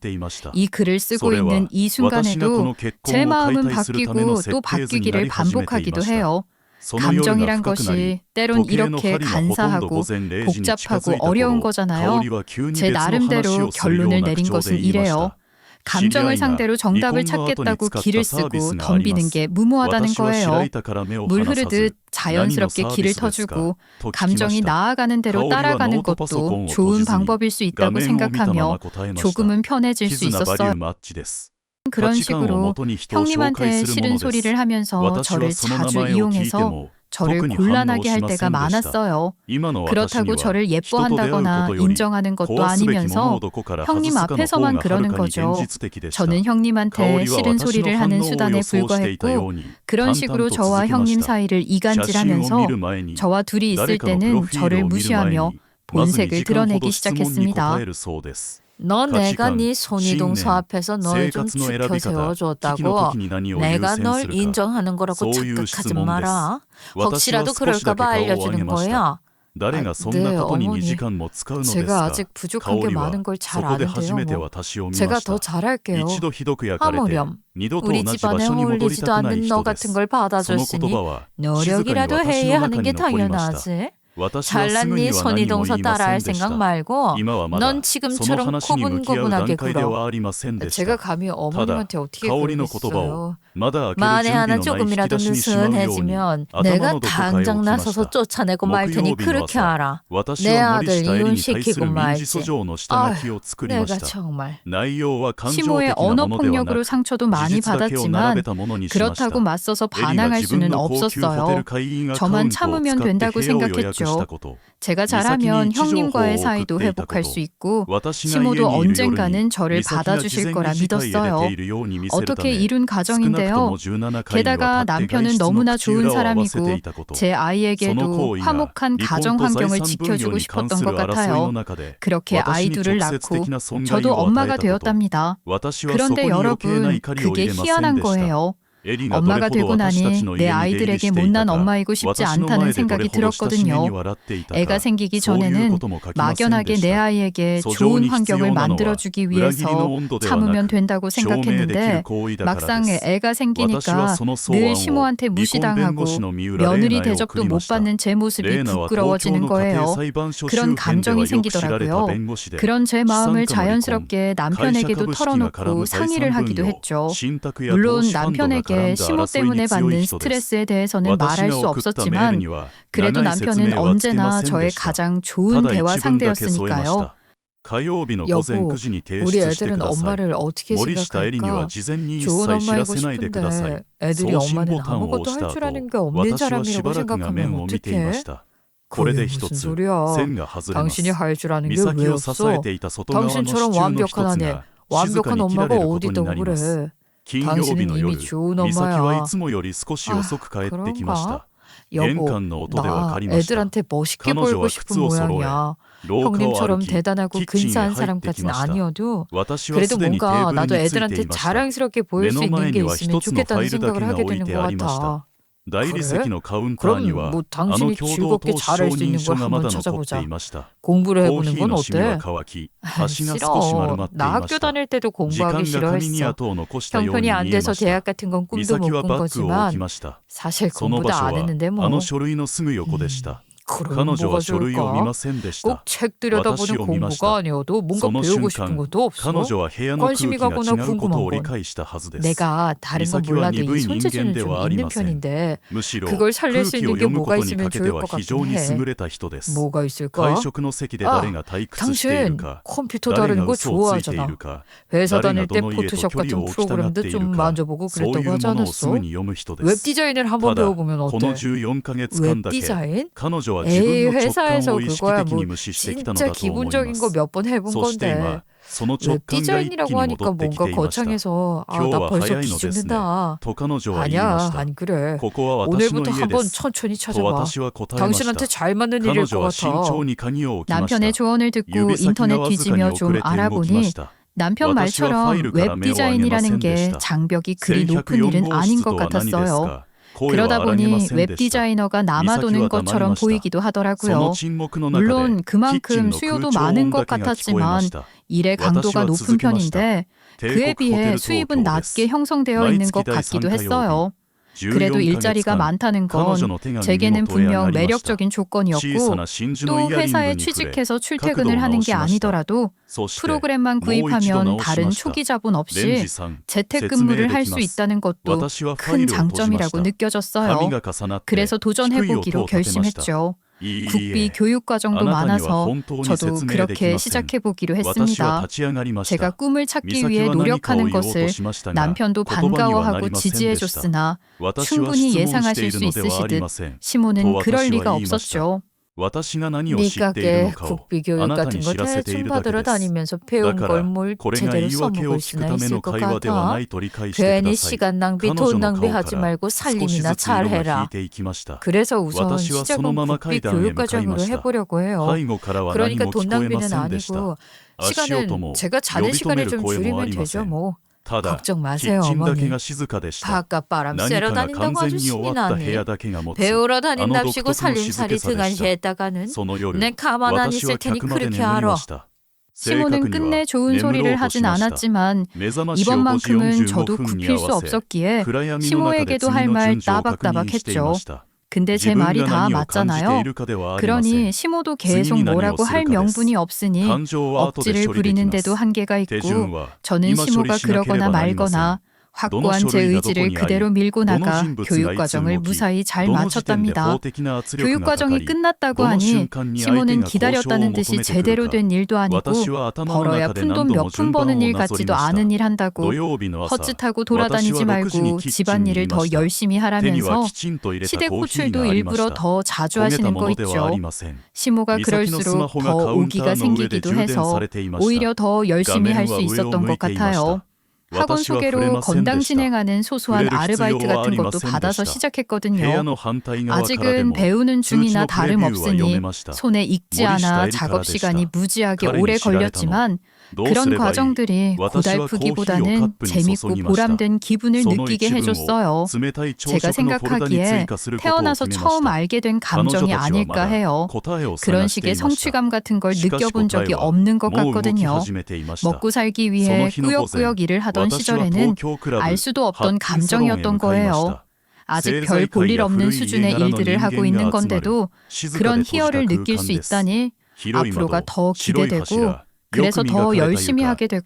이 글을 쓰고 있는 이 순간에도 제 마음은 바뀌고 또 바뀌기를 반복하기도 해요. 감정이란 것이 때론 이렇게 간사하고 복잡하고 어려운 거잖아요. 제 나름대로 결론을 내린 것은 이래요. 감정을 상대로 정답을 찾겠다고 길을 쓰고 덤비는 게 무모하다는 거예요. 물 흐르듯 자연스럽게 길을 터주고 감정이 나아가는 대로 따라가는 것도 좋은 방법일 수 있다고 생각하며 조금은 편해질 수 있었어요. 그런 식으로 형님한테 싫은 소리를 하면서 저를 자주 이용해서 저를 곤란하게 할 때가 많았어요. 그렇다고 저를 예뻐한다거나 인정하는 것도 아니면서 형님 앞에서만 그러는 거죠. 저는 형님한테 싫은 소리를 하는 수단에 불과했고 그런 식으로 저와 형님 사이를 이간질하면서 저와 둘이 있을 때는 저를 무시하며 본색을 드러내기 시작했습니다. 너 내가 네 손이동서 앞에서 널 좀 죽여 세워줬다고 내가 널 인정하는 거라고 착각하지 마라. 혹시라도 그럴까봐 알려주는 거야. 네, 어머니. 제가 아직 부족한 게 많은 걸 잘 아는데요. 제가 더 잘할게요. 하모렴. 우리 집안에 어울리지도 않는 너 같은 걸 받아줬으니 노력이라도 해야 하는 게 당연하지. 잘난 네 손이동서 따라할 생각 말고 넌 지금처럼 고분고분하게 굴어. 제가 감히 어머님한테 어떻게 그러겠어요. 만에 하나 조금이라도 느슨해지면 내가 당장 나서서 쫓아내고 말 테니 그렇게 알아. 내 아들 이혼시키고 말지. 내가 정말. 시모의 언어폭력으로 상처도 많이 받았지만 그렇다고 맞서서 반항할 수는 없었어요. 저만 참으면 된다고 생각했죠. 제가 잘하면 형님과의 사이도 회복할 수 있고 시모도 언젠가는 저를 받아주실 거라 믿었어요. 어떻게 이룬 가정인데요. 게다가 남편은 너무나 좋은 사람이고 제 아이에게도 화목한 가정 환경을 지켜주고 싶었던 것 같아요. 그렇게 아이 둘을 낳고 저도 엄마가 되었답니다. 그런데 여러분, 그게 희한한 거예요. 엄마가 되고 나니 내 아이들에게 못난 엄마이고 싶지 않다는 생각이 들었거든요. 애가 생기기 전에는 막연하게 내 아이에게 좋은 환경을 만들어주기 위해서 참으면 된다고 생각했는데 막상 애가 생기니까 늘 시모한테 무시당하고 며느리 대접도 못 받는 제 모습이 부끄러워지는 거예요. 그런 감정이 생기더라고요. 그런 제 마음을 자연스럽게 남편에게도 털어놓고 상의를 하기도 했죠. 물론 남편에게 시모 때문에 받는 스트레스에 대해서는 말할 수 없었지만 그래도 남편은 언제나 저의 가장 좋은 대화 상대였으니까요. 여보, 우리 애들은 엄마를 어떻게 생각할까? 좋은 엄마이고 싶은데 애들이 엄마는 아무것도 할 줄 아는 게 없는 사람이라고 생각하면 어떡해? 그게 무슨 소리야? 당신이 할 줄 아는 게 왜 없어? 당신처럼 완벽한 아내, 완벽한 엄마가 어디다고 그래? 당신은 이미 좋은 엄마야. 그런가? 여보, 나 애들한테 멋있게 보이고 싶은 모양이야. 형님처럼 대단하고 근사한 사람까지는 아니어도 그래도 뭔가 나도 애들한테 자랑스럽게 보일 수 있는 게 있으면 좋겠다는 생각을 하게 되는 것 같아. 그래? 그럼 뭐 당신이 즐겁게 잘할 수 있는 걸 한번 찾아보자. 공부를 해보는 건 어때? 싫어. 나 학교 다닐 때도 공부하기 싫어했어. 형편이 안 돼서 대학 같은 건 꿈도 못 꾼 거지만 사실 공부도 안 했는데 뭐. 그럼 뭐가 좋을까? 꼭 책 들여다보는 공부가 아니어도 뭔가 배우고 싶은 것도 없어? 관심이 가거나 궁금한 건 내가 다른 건 몰라도 이 손재주는 좀 있는 편인데 그걸 살릴 수 있는 게 뭐가 있으면 좋을 것 같긴 해. 뭐가 있을까? 당신 컴퓨터 다루는 거 좋아하잖아. 회사 다닐 때 포토샵 같은 프로그램도 좀 만져보고 그랬다고 하지 않았어? 웹디자인을 한번 배워보면 어때? 웹디자인? 에이, 회사에서 그거야 뭐 진짜 기본적인 거 몇 번 해본 건데 웹디자인이라고 하니까 뭔가 거창해서 나 벌써 기죽는다. 아니야, 안 그래. 오늘부터 한번 천천히 찾아봐. 당신한테 잘 맞는 일일 것 같아. 남편의 조언을 듣고 인터넷 뒤지며 좀 알아보니 남편 말처럼 웹디자인이라는 게 장벽이 그리 높은 일은 아닌 것 같았어요. 그러다 보니 웹디자이너가 남아도는 것처럼 보이기도 하더라고요. 물론 그만큼 수요도 많은 것 같았지만 일의 강도가 높은 편인데 그에 비해 수입은 낮게 형성되어 있는 것 같기도 했어요. 그래도 일자리가 많다는 건 제게는 분명 매력적인 조건이었고 또 회사에 취직해서 출퇴근을 하는 게 아니더라도 프로그램만 구입하면 다른 초기 자본 없이 재택근무를 할 수 있다는 것도 큰 장점이라고 느껴졌어요. 그래서 도전해보기로 결심했죠. 국비 교육 과정도 많아서 저도 그렇게 시작해보기로 했습니다. 제가 꿈을 찾기 위해 노력하는 것을 남편도 반가워하고 지지해줬으나 충분히 예상하실 수 있으시듯 시모는 그럴 리가 없었죠. 니가게 국비 교육 같은 거 대충 받으러 다니면서 배운 걸 뭘 제대로 써먹을 수나 있을 것 같아. 괜히 시간 낭비, 돈 낭비하지 말고 살림이나 잘해라. 그래서 우선 시작은 국비 교육 과정으로 해보려고 해요. 그러니까 돈 낭비는 아니고 시간은 제가 자는 시간을 좀 줄이면 되죠 뭐. 걱정 마세요 어머니. 바깥 바람 쐬러 다닌다고 아주 신이 나니. 배우러 다닌답시고 살림살이 등한시했다가는 내 가만 안 있을 테니 그렇게 알아. 시모는 끝내 좋은 소리를 하진 않았지만 이번만큼은 저도 굽힐 수 없었기에 시모에게도 할 말 따박따박했죠. 근데 제 말이 다 맞잖아요. 그러니 시모도 계속 뭐라고 할 명분이 없으니 억지를 부리는데도 한계가 있고 저는 시모가 그러거나 말거나 확고한 제 의지를 그대로 밀고 나가 교육과정을 무사히 잘 마쳤답니다. 교육과정이 끝났다고 하니 시모는 기다렸다는 듯이 제대로 된 일도 아니고 벌어야 푼돈 몇 푼 버는 일 같지도 않은 일 한다고 헛짓하고 돌아다니지 말고 집안일을 더 열심히 하라면서 시댁 호출도 일부러 더 자주 하시는 거 있죠. 시모가 그럴수록 더 오기가 생기기도 해서 오히려 더 열심히 할 수 있었던 것 같아요. 학원 소개로 건당 진행하는 소소한 아르바이트 같은 것도 받아서 시작했거든요. 아직은 배우는 중이나 다름없으니 손에 익지 않아 작업 시간이 무지하게 오래 걸렸지만 그런 과정들이 고달프기보다는 재밌고 보람된 기분을 느끼게 해줬어요. 제가 생각하기에 태어나서 처음 알게 된 감정이 아닐까 해요. 그런 식의 성취감 같은 걸 느껴본 적이 없는 것 같거든요. 먹고 살기 위해 꾸역꾸역 일을 하던 시절에는 알 수도 없던 감정이었던 거예요. 아직 별 볼 일 없는 수준의 일들을 하고 있는 건데도 그런 희열을 느낄 수 있다니 앞으로가 더 기대되고 그래서 더 열심히 하게 되고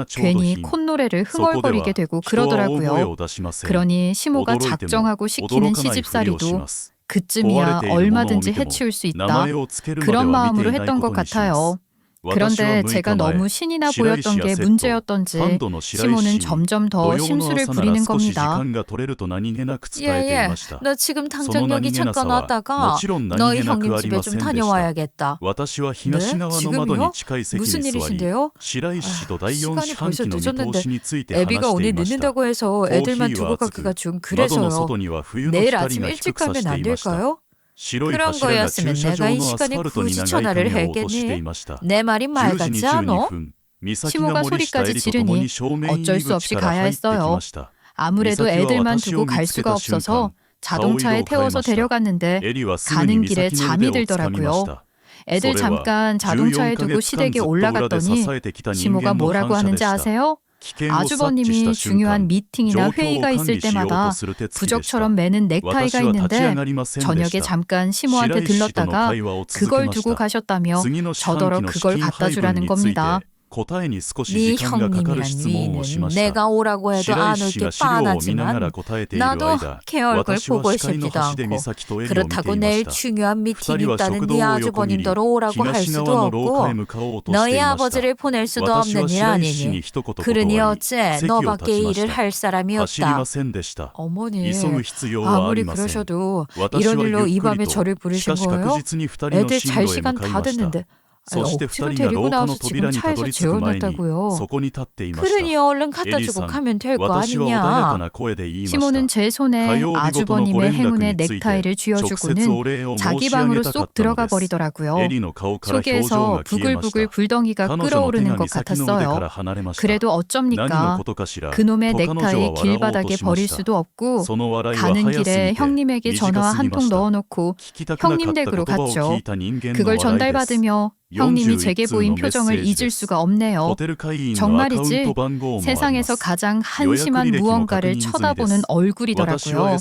괜히 콧노래를 흥얼거리게 되고 그러더라고요. 그러니 시모가 작정하고 시키는 시집살이도 그쯤이야 얼마든지 해치울 수 있다. 그런 마음으로 했던 것 같아요. 그런데 제가 너무 신이 나 보였던 게 문제였던지 시모는 점점 더 심술을 부리는 겁니다. 예예, 너 지금 당장 여기 잠깐 왔다가 너희 형님 집에 좀 다녀와야겠다. 네? 지금요? 무슨 일이신데요? 시간이 벌써 늦었는데 애비가 오늘 늦는다고 해서 애들만 두고 가기가 좀 그래서요. 내일 아침 일찍 가면 안 될까요? 그런 거였으면 내가 이 시간에 굳이 전화를 했겠니? 내 말이 말 같지 않아? 시모가 소리까지 지르니 어쩔 수 없이 가야 했어요. 아무래도 애들만 두고 갈 수가 없어서 자동차에 태워서 데려갔는데 가는 길에 잠이 들더라고요. 애들 잠깐 자동차에 두고 시댁에 올라갔더니 시모가 뭐라고 하는지 아세요? 아주버님이 중요한 미팅이나 회의가 있을 때마다 부적처럼 매는 넥타이가 있는데 저녁에 잠깐 시모한테 들렀다가 그걸 두고 가셨다며 저더러 그걸 갖다 주라는 겁니다. 네 형님이란 위는 내가 오라고 해도 안 올 게 뻔하지만 나도 걔 얼굴 보고 싶지도 않고 그렇다고 내일 중요한 미팅 있다는 네 아주버님더러 오라고 할 수도 없고 너희 아버지를 보낼 수도 없는 일 아니니 그러니 어째 너밖에 일을 할 사람이 없다. 어머니 아무리 그러셔도 이런 일로 이 밤에 저를 부르신 거예요? 애들 잘 시간 다 됐는데 억지로 데리고 나와서 지금 차에서 재워놨다고요. 그러니 얼른 갖다 주고 가면 될 거 아니냐. 시모는 제 손에 아주버님의 행운의 넥타이를 쥐어주고는 자기 방으로 쏙 들어가 버리더라고요. 속에서 부글부글 불덩이가 끓어오르는 것 같았어요. 그래도 어쩝니까? 그놈의 넥타이 길바닥에 버릴 수도 없고 가는 길에 형님에게 전화 한 통 넣어놓고 형님 댁으로 갔죠. 그걸 전달받으며 형님이 제게 보인 표정을 잊을 수가 없네요. 정말이지 세상에서 가장 한심한 무언가를 쳐다보는 얼굴이더라고요.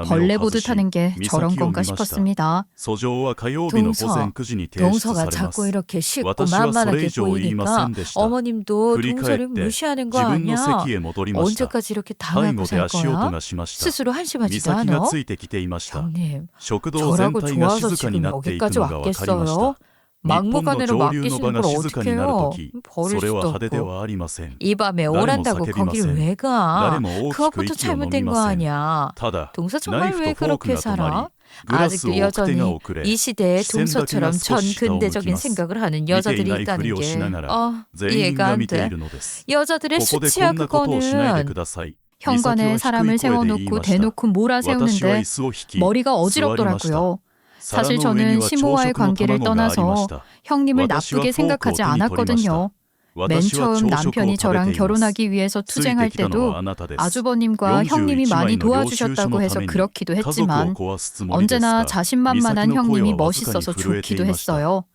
벌레 보듯 하는 게 저런 건가 싶었습니다. 동서가 자꾸 이렇게 쉽고 만만하게 보이니까 어머님도 동서를 무시하는 거 아니야? 언제까지 이렇게 당하고 살 거야? 스스로 한심하지도 않아? 형님, 저라고 좋아서 지금 여기까지 왔겠어요? 막무가내로 맡기시는 걸 어떻게 해요? 버릴 수도 없고. 이 밤에 오란다고 거길 왜 가? 그것부터 잘못된 거 아니야. 동서 정말 왜 그렇게 살아? 아직도 여전히 이 시대에 동서처럼 전 근대적인 생각을 하는 여자들이 있다는 게 이해가 안 돼. 여자들의 수치야 그거는. 현관에 사람을 세워놓고 대놓고 몰아세우는데 머리가 어지럽더라고요. 사실 저는 시모와의 관계를 떠나서 형님을 나쁘게 생각하지 않았거든요. 맨 처음 남편이 저랑 결혼하기 위해서 투쟁할 때도 아주버님과 형님이 많이 도와주셨다고 해서 그렇기도 했지만 언제나 자신만만한 형님이 멋있어서 좋기도 했어요.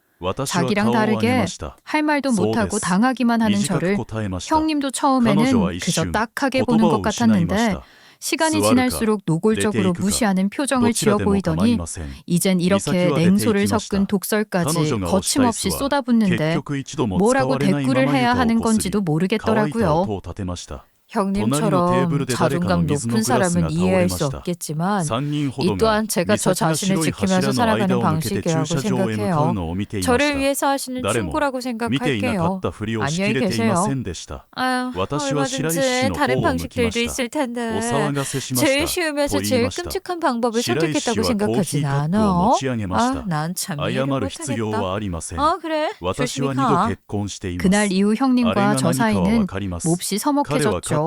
자기랑 다르게 할 말도 못하고 당하기만 하는 저를 형님도 처음에는 그저 딱하게 보는 것 같았는데 시간이 지날수록 노골적으로 무시하는 표정을 지어 보이더니 이젠 이렇게 냉소를 섞은 독설까지 거침없이 쏟아붓는데 뭐라고 대꾸를 해야 하는 건지도 모르겠더라고요. 형님처럼 자존감 높은 사람은 이해할 수 없겠지만 이 또한 제가 저 자신을 지키면서 살아가는 방식이라고 생각해요. 저를 위해서 하시는 충고라고 생각할게요. 안녕히 계세요. 아유, 얼마든지 다른 방식들도 있을 텐데 제일 쉬우면서 제일 끔찍한 방법을 선택했다고 생각하진 않아. 난 참 이해를 못하겠다. 그래, 조심히 가. 그날 이후 형님과 저 사이는 몹시 서먹해졌죠.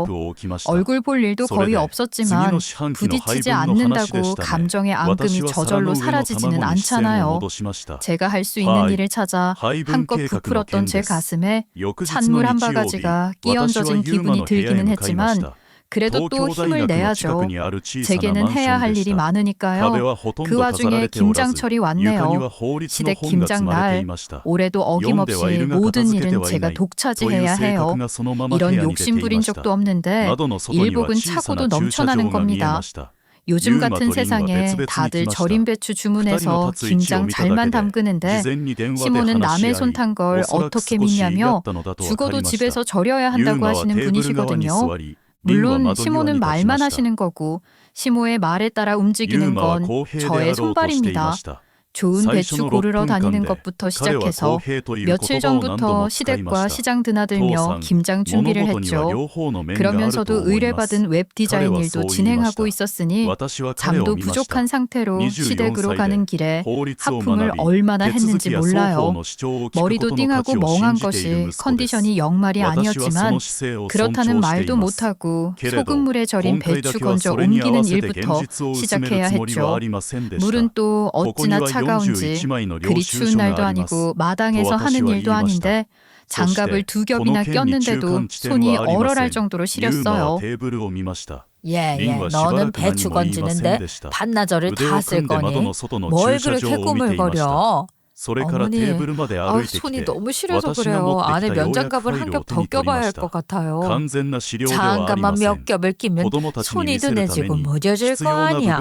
얼굴 볼 일도 거의 없었지만 부딪히지 않는다고 감정의 앙금이 저절로 사라지지는 않잖아요. 제가 할 수 있는 일을 찾아 한껏 부풀었던 제 가슴에 찬물 한 바가지가 끼얹어진 기분이 들기는 했지만 그래도 또 힘을 내야죠. 제게는 해야 할 일이 많으니까요. 그 와중에 김장철이 왔네요. 시댁 김장날. 올해도 어김없이 모든 일은 제가 독차지해야 해요. 이런 욕심 부린 적도 없는데 일복은 차고도 넘쳐나는 겁니다. 요즘 같은 세상에 다들 절임 배추 주문해서 김장 잘만 담그는데 시모는 남의 손 탄 걸 어떻게 믿냐며 죽어도 집에서 절여야 한다고 하시는 분이시거든요. 물론 시모는 말만 하시는 거고 시모의 말에 따라 움직이는 건 저의 손발입니다. 좋은 배추 고르러 다니는 것부터 시작해서 며칠 전부터 시댁과 시장 드나들며 김장 준비를 했죠. 그러면서도 의뢰받은 웹 디자인 일도 진행하고 있었으니 잠도 부족한 상태로 시댁으로 가는 길에 하품을 얼마나 했는지 몰라요. 머리도 띵하고 멍한 것이 컨디션이 영말이 아니었지만 그렇다는 말도 못하고 소금물에 절인 배추 건져 옮기는 일부터 시작해야 했죠. 물은 또 어찌나 차가운지 그리 추운 날도 아니고 마당에서 하는 일도 아닌데 장갑을 2겹이나 꼈는데도 손이 얼얼할 정도로 시렸어요. 너는 배추 건지는데 반나절을 다 쓸 거니? 뭘 그렇게 꾸물거려? 어머니, 손이 너무 시려서 그래요. 안에 면장갑을 한 겹 더 껴봐야 할 것 같아요. 장갑만 몇 겹을 끼면 손이 둔해지고 무뎌질 거 아니야.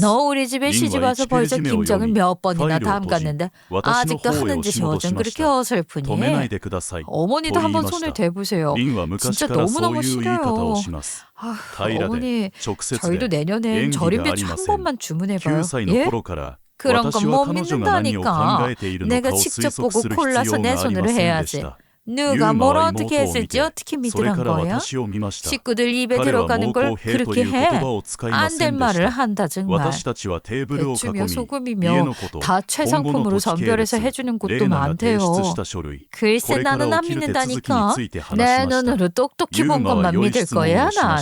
너 우리 집에 시집와서 벌써 김장을 몇 번이나 담갔는데 아직도 하는 짓이 어쩜 그렇게 어설프니? 어머니도 한번 손을 대보세요. 진짜 너무너무 시려요. 어머니, 저희도 내년엔 절임 배추 한 번만 주문해봐요. 예? 그런 건 못 믿는다니까. 내가 직접 보고 골라서 내 손으로 해야지. 누가 뭘 어떻게 했을지 어떻게 믿으란 거야? 식구들 입에 들어가는 걸 그렇게 해? 안 될 말을 한다 정말. 배추며 소금이며 다 최상품으로 선별해서 해주는 곳도 많대요. 글쎄 나는 안 믿는다니까. 내 눈으로 똑똑히 본 것만 믿을 거야 난.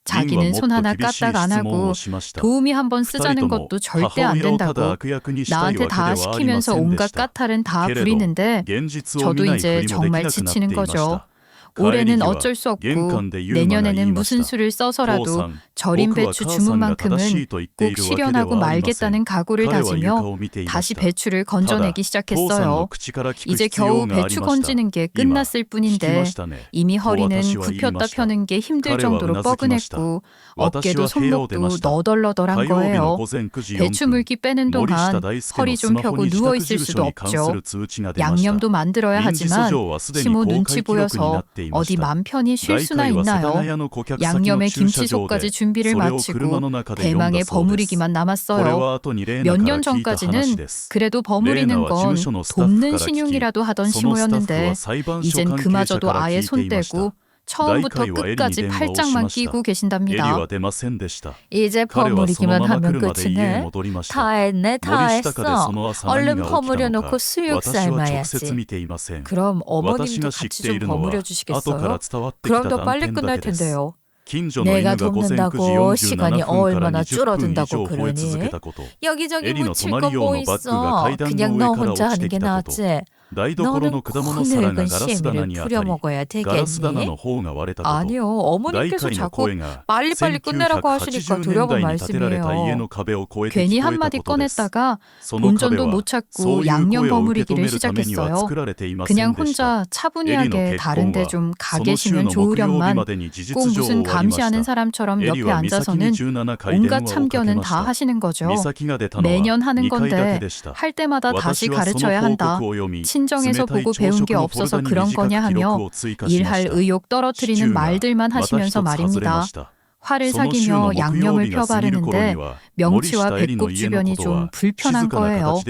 자기는 손 하나 까딱 안 하고 도우미 한번 쓰자는 것도 절대 안 된다고 나한테 다 시키면서 온갖 까탈은 다 부리는데 저도 이제 정말 지치는 거죠. 올해는 어쩔 수 없고 내년에는 무슨 수를 써서라도 절인 배추 주문만큼은 꼭 실현하고 말겠다는 각오를 다지며 다시 배추를 건져내기 시작했어요. 이제 겨우 배추 건지는 게 끝났을 뿐인데 이미 허리는 굽혔다 펴는 게 힘들 정도로 뻐근했고 어깨도 손목도 너덜너덜한 거예요. 배추 물기 빼는 동안 허리 좀 펴고 누워있을 수도 없죠. 양념도 만들어야 하지만 시모 눈치 보여서 어디 맘 편히 쉴 수나 있나요? 양념에 김치속까지 준비를 마치고 대망의 버무리기만 남았어요. 몇 년 전까지는 그래도 버무리는 건 돕는 신용이라도 하던 시모였는데 이젠 그마저도 아예 손 떼고 처음부터 끝까지 팔짱만 끼고 계신답니다. 이제 버무리기만 하면 끝이네. 다 했네, 다 했어. 얼른 버무려 놓고 수육 삶아야지. 그럼 어머님도 같이 좀 버무려 주시겠어요? 그럼 더 빨리 끝날 텐데요. 내가 돕는다고 시간이 얼마나 줄어든다고 그러니? 여기저기 묻힐 거 뭐 있어. 그냥 너 혼자 하는 게 낫지. 너는 코늙은 시애미를 부려 먹어야 되겠니? 아니요, 어머님께서 자꾸 빨리빨리 끝내라고 하시니까 두려운 말씀이에요. 괜히 한마디 꺼냈다가 본전도 못 찾고 양념 버무리기를 시작했어요. 그냥 혼자 차분히하게 다른데 좀 가 계시면 좋으련만 꼭 무슨 감시하는 사람처럼 옆에 앉아서는 온갖 참견은 다 하시는 거죠. 매년 하는 건데 할 때마다 다시 가르쳐야 한다. 친정에서 보고 배운 게 없어서 그런 거냐 하며 일할 의욕 떨어뜨리는 말들만 하시면서 말입니다. 활을 사귀며 양념을 펴 바르는데 명치와 배꼽 주변이 좀 불편한 거예요.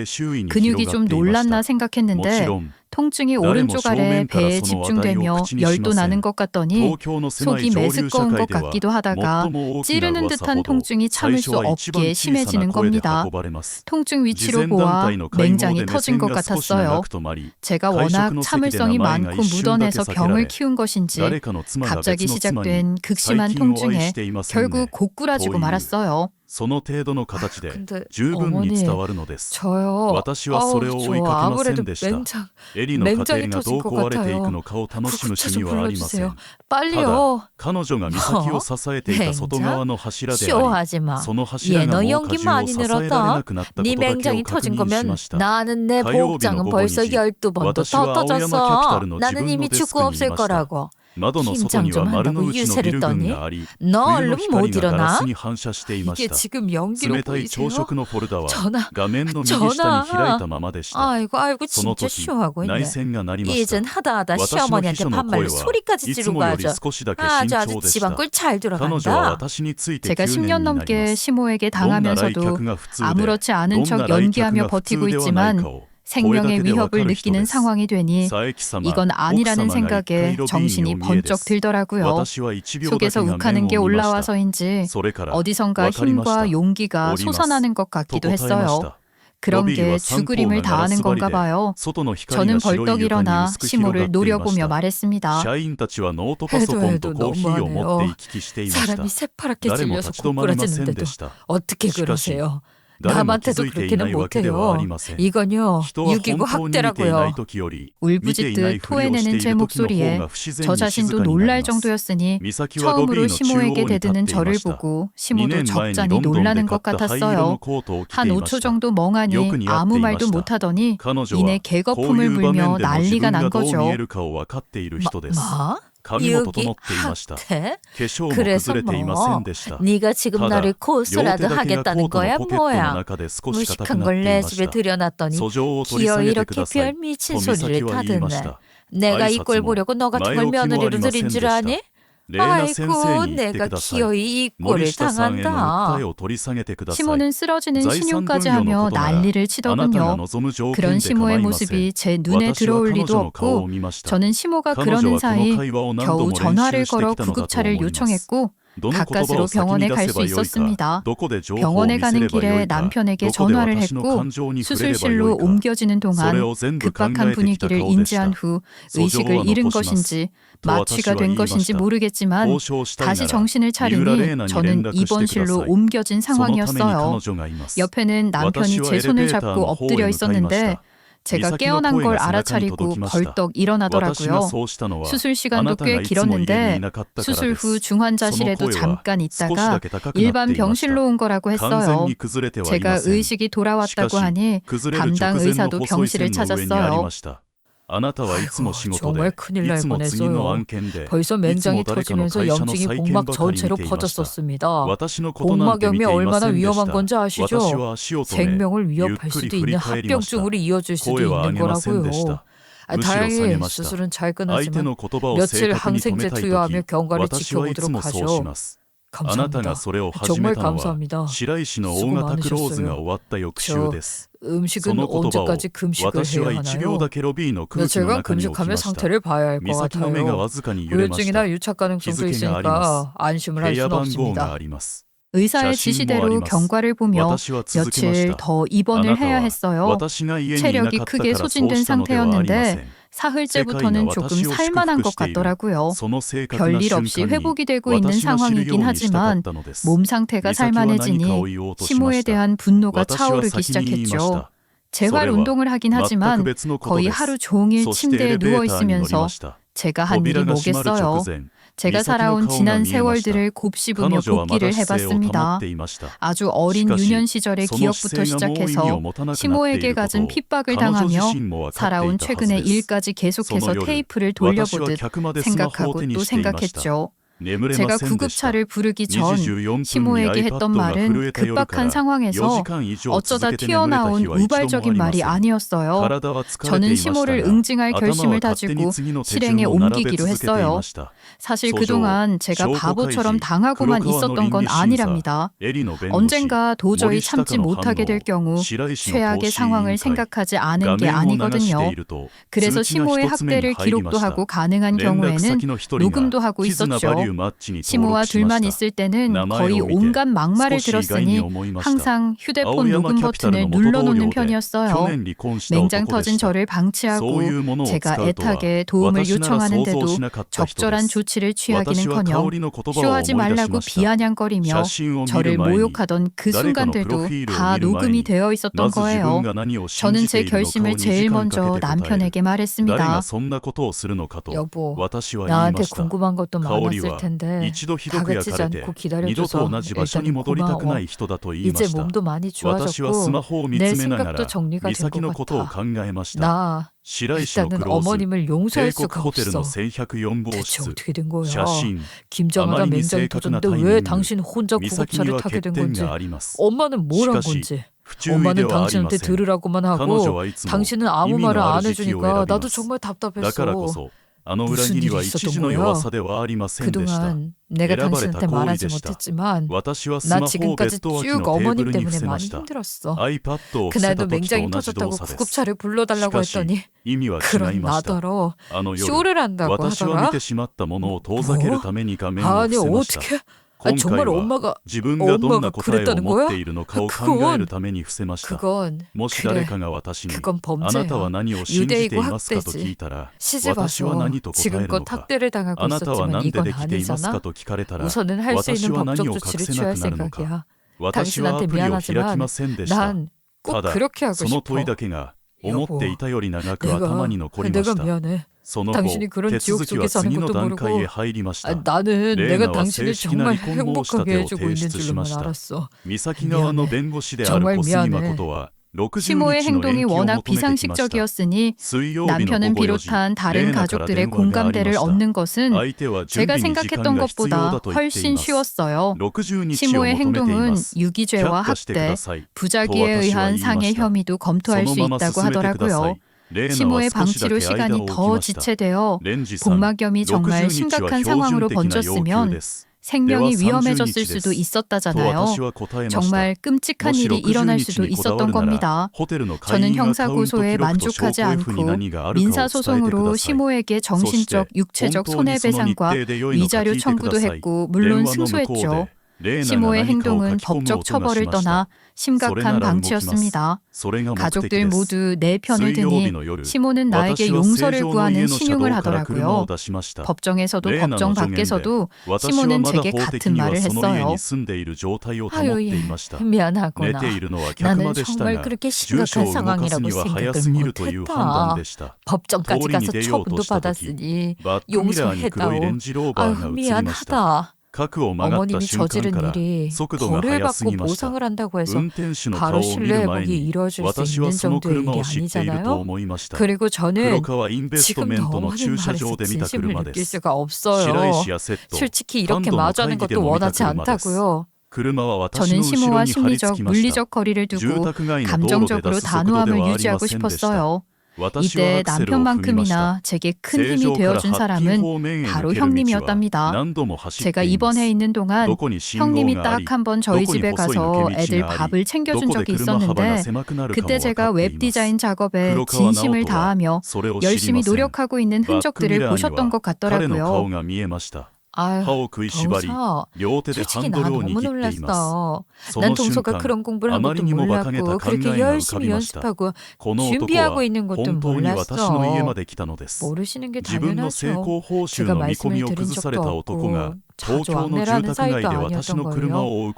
근육이 좀 놀랐나 생각했는데 통증이 오른쪽 아래 배에 집중되며 열도 나는 것 같더니 속이 메스꺼운 것 같기도 하다가 찌르는 듯한 통증이 참을 수 없게 심해지는 겁니다. 통증 위치로 보아 맹장이 터진 것 같았어요. 제가 워낙 참을성이 많고 무던해서 병을 키운 것인지 갑자기 시작된 극심한 통증에 결국 곡구라지고 말았어요. 근데 어머니, 저요. 저 아무래도 맹장이 터진 것 같아요. 구급차 좀 불러주세요. 빨리요. 맹장? 쇼하지 마. 얘 너 연기 많이 늘었다. 네 맹장이 터진 거면 나는 내 복장은 벌써 12번도 더 터졌어. 나는 이미 죽고 없을 거라고. 긴장 좀 한다고 유세를 떠니? 너 얼른 못 일어나? 이게 지금 연기로 보이세요? 전화. 아이고 진짜 쇼하고 있네. 이젠 하다하다 시어머니한테 반말로 소리까지 지르고 아주 집안꼴 잘 들어간다. 제가 10년 넘게 시모에게 당하면서도 아무렇지 않은 척 연기하며 버티고 있지만 생명의 위협을 느끼는 상황이 되니 이건 아니라는 생각에 정신이 번쩍 들더라고요. 속에서 욱하는 게 올라와서인지 어디선가 힘과 용기가 솟아나는 것 같기도 했어요. 그런 게 죽으림을 다하는 건가 봐요. 저는 벌떡 일어나 시모를 노려보며 말했습니다. 해도 너무하네요. 사람이 새파랗게 질려서 고꾸라지는데도 어떻게 그러세요? 남한테도 그렇게는 못해요. 이건요, 유기고 학대라고요. 울부짖듯 토해내는 제 목소리에 저 자신도 놀랄 정도였으니 처음으로 시모에게 대드는 저를 보고 시모도 적잖이 놀라는 것 같았어요. 한 5초 정도 멍하니 아무 말도 못하더니 이내 개거품을 물며 난리가 난 거죠. 유기 학대? 그래서 뭐 네가 지금 나를 고소라도 하겠다는 거야 뭐야? 무식한 걸 내 집에 들여놨더니 기어이 이렇게 별 미친 소리를 타드네. 내가 이 꼴 보려고 너 같은 걸 며느리로 들인 줄 아니? 아이고 내가 기어이 이 꼴을 당한다. 시모는 쓰러지는 신용까지 하며 난리를 치더군요. 그런 시모의 모습이 제 눈에 들어올 리도 없고 저는 시모가 그러는 사이 겨우 전화를 걸어 구급차를 요청했고 가까스로 병원에 갈 수 있었습니다. 병원에 가는 길에 남편에게 전화를 했고 수술실로 옮겨지는 동안 급박한 분위기를 인지한 후 의식을 잃은 것인지 마취가 된 것인지 모르겠지만 다시 정신을 차리니 저는 입원실로 옮겨진 상황이었어요. 옆에는 남편이 제 손을 잡고 엎드려 있었는데 제가 깨어난 걸 알아차리고 벌떡 일어나더라고요. 수술 시간도 꽤 길었는데 수술 후 중환자실에도 잠깐 있다가 일반 병실로 온 거라고 했어요. 제가 의식이 돌아왔다고 하니 담당 의사도 병실을 찾았어요. 정말 큰일 날 뻔했어요. 벌써 맹장이 터지면서 염증이 복막 전체로 퍼졌었습니다. 복막염이 얼마나 위험한 건지 아시죠? 생명을 위협할 수도 있는 합병증으로 이어질 수도 있는 거라고요. 다행히 수술은 잘 끝났지만 며칠 항생제 투여하며 경과를 지켜보도록 하죠. 감사합니다. 정말 감사합니다. 수고 많으셨어요. 음식은 언제까지 금식을 해야 하나요? 며칠간 금식하며 상태를 봐야 할 것 같아요. 우울증이나 유착 가능성도 있으니까 안심을 할 수는 없습니다. 의사의 지시대로 경과를 보며 며칠 더 입원을 해야 했어요. 체력이 크게 소진된 상태였는데 사흘째부터는 조금 살만한 것 같더라고요. 별일 없이 회복이 되고 있는 상황이긴 하지만 몸 상태가 살만해지니 시모에 대한 분노가 차오르기 시작했죠. 재활 운동을 하긴 하지만 거의 하루 종일 침대에 누워 있으면서 제가 한 일이 뭐겠어요. 제가 살아온 지난 세월들을 곱씹으며 복기를 해봤습니다. 아주 어린 유년 시절의 기억부터 시작해서 시모에게 갖은 핍박을 당하며 살아온 최근의 일까지 계속해서 테이프를 돌려보듯 생각하고 또 생각했죠. 제가 구급차를 부르기 전 시모에게 했던 말은 급박한 상황에서 어쩌다 튀어나온 우발적인 말이 아니었어요. 저는 시모를 응징할 결심을 다지고 실행에 옮기기로 했어요. 사실 그동안 제가 바보처럼 당하고만 있었던 건 아니랍니다. 언젠가 도저히 참지 못하게 될 경우 최악의 상황을 생각하지 않은 게 아니거든요. 그래서 시모의 학대를 기록도 하고 가능한 경우에는 녹음도 하고 있었죠. 시모와 둘만 있을 때는 거의 온갖 막말을 들었으니 항상 휴대폰 녹음 버튼을 눌러놓는 편이었어요. 맹장 터진 저를 방치하고 제가 애타게 도움을 요청하는데도 적절한 조치를 취하기는커녕 쇼하지 말라고 비아냥거리며 저를 모욕하던 그 순간들도 다 녹음이 되어 있었던 거예요. 저는 제 결심을 제일 먼저 남편에게 말했습니다. 여보, 나한테 궁금한 것도 많았을 텐데 다그치지 않고 기다려줘서 일단 고마워. 이제 몸도 많이 좋아졌고 내 생각도 정리가 된 것 같아. 나 일단은 어머님을 용서할 수가 없어. 대체 어떻게 된 거야? 김장하다 맹장이 터졌는데 왜 당신 혼자 구급차를 타게 된 건지, 엄마는 뭘 한 건지. 엄마는 당신한테 들으라고만 하고 당신은 아무 말을 안 해주니까 나도 정말 답답했어. 무슨 일이 있었던 거야? 그동안 내가 당신한테 말하지 못했지만 나 지금까지 쭉 어머님 때문에 많이 힘들었어. 그날도 맹장이 터졌다고 구급차를 불러달라고 했더니 그런 나더러 쇼를 한다고 하더라? 뭐? 아니 어떻게? 정말 엄마가 그랬다는 거야? 그건 범죄야. 유대이고 학대지. 시집 와서 지금껏 학대를 당하고 있었지만 이건 아니잖아. 우선은 할 수 있는 법적 조치를 취할 생각이야. 당신한테 미안하지만 난 꼭 그렇게 하고 싶어. 여보, 내가 미안해. 당신이 그런 지옥 속에 사는 것도 모르고 나는 내가 당신을 정말 행복하게 해주고 있는 줄로만 알았어. 미안해. 정말 미안해. 시모의 행동이 워낙 비상식적이었으니 남편은 비롯한 다른 가족들의 공감대를 얻는 것은 제가 생각했던 것보다 훨씬 쉬웠어요. 시모의 행동은 유기죄와 학대, 부작위에 의한 상해 혐의도 검토할 수 있다고 하더라고요. 시모의 방치로 시간이 더 지체되어 복막염이 정말 심각한 상황으로 번졌으면 생명이 위험해졌을 수도 있었다잖아요. 정말 끔찍한 일이 일어날 수도 있었던 겁니다. 저는 형사고소에 만족하지 않고 민사소송으로 시모에게 정신적, 육체적 손해배상과 위자료 청구도 했고 물론 승소했죠. 시모의 행동은 법적 처벌을 떠나 심각한 방치였습니다. 가족들 모두 내 편을 드니 시모는 나에게 용서를 구하는 신용을 하더라고요. 법정에서도 법정 밖에서도 시모는 제게 같은 말을 했어요. 아유, 미안하구나. 나는 정말 그렇게 심각한 상황이라고 생각을 못했다. 법정까지 가서 처분도 받았으니 용서해다오. 아유, 미안하다. 어머님이 저지른 일이 벌을 받고 보상을 한다고 해서 바로 신뢰회복이 이루어질 수 있는 정도의 일이 아니잖아요. 그리고 저는 지금도 어머님 말에서 진심을 느낄 수가 없어요. 솔직히 이렇게 마주하는 것도 원하지 않다고요. 저는 시모와 심리적, 물리적 거리를 두고 감정적으로 단호함을 유지하고 싶었어요. 이때 남편만큼이나 제게 큰 힘이 되어준 사람은 바로 형님이었답니다. 제가 입원해 있는 동안 형님이 딱 한 번 저희 집에 가서 애들 밥을 챙겨준 적이 있었는데 그때 제가 웹디자인 작업에 진심을 다하며 열심히 노력하고 있는 흔적들을 보셨던 것 같더라고요. 아유, 동서, 솔직히 나 너무 놀랐어. 난 동서가 그런 공부를 한 것도 몰랐고 그렇게 열심히 연습하고 준비하고 있는 것도 몰랐어. 모르시는 게 당연하죠. 제가 말씀을 드린 적도 없고 자주 왕래를 하는 사이도 아니었던 걸요.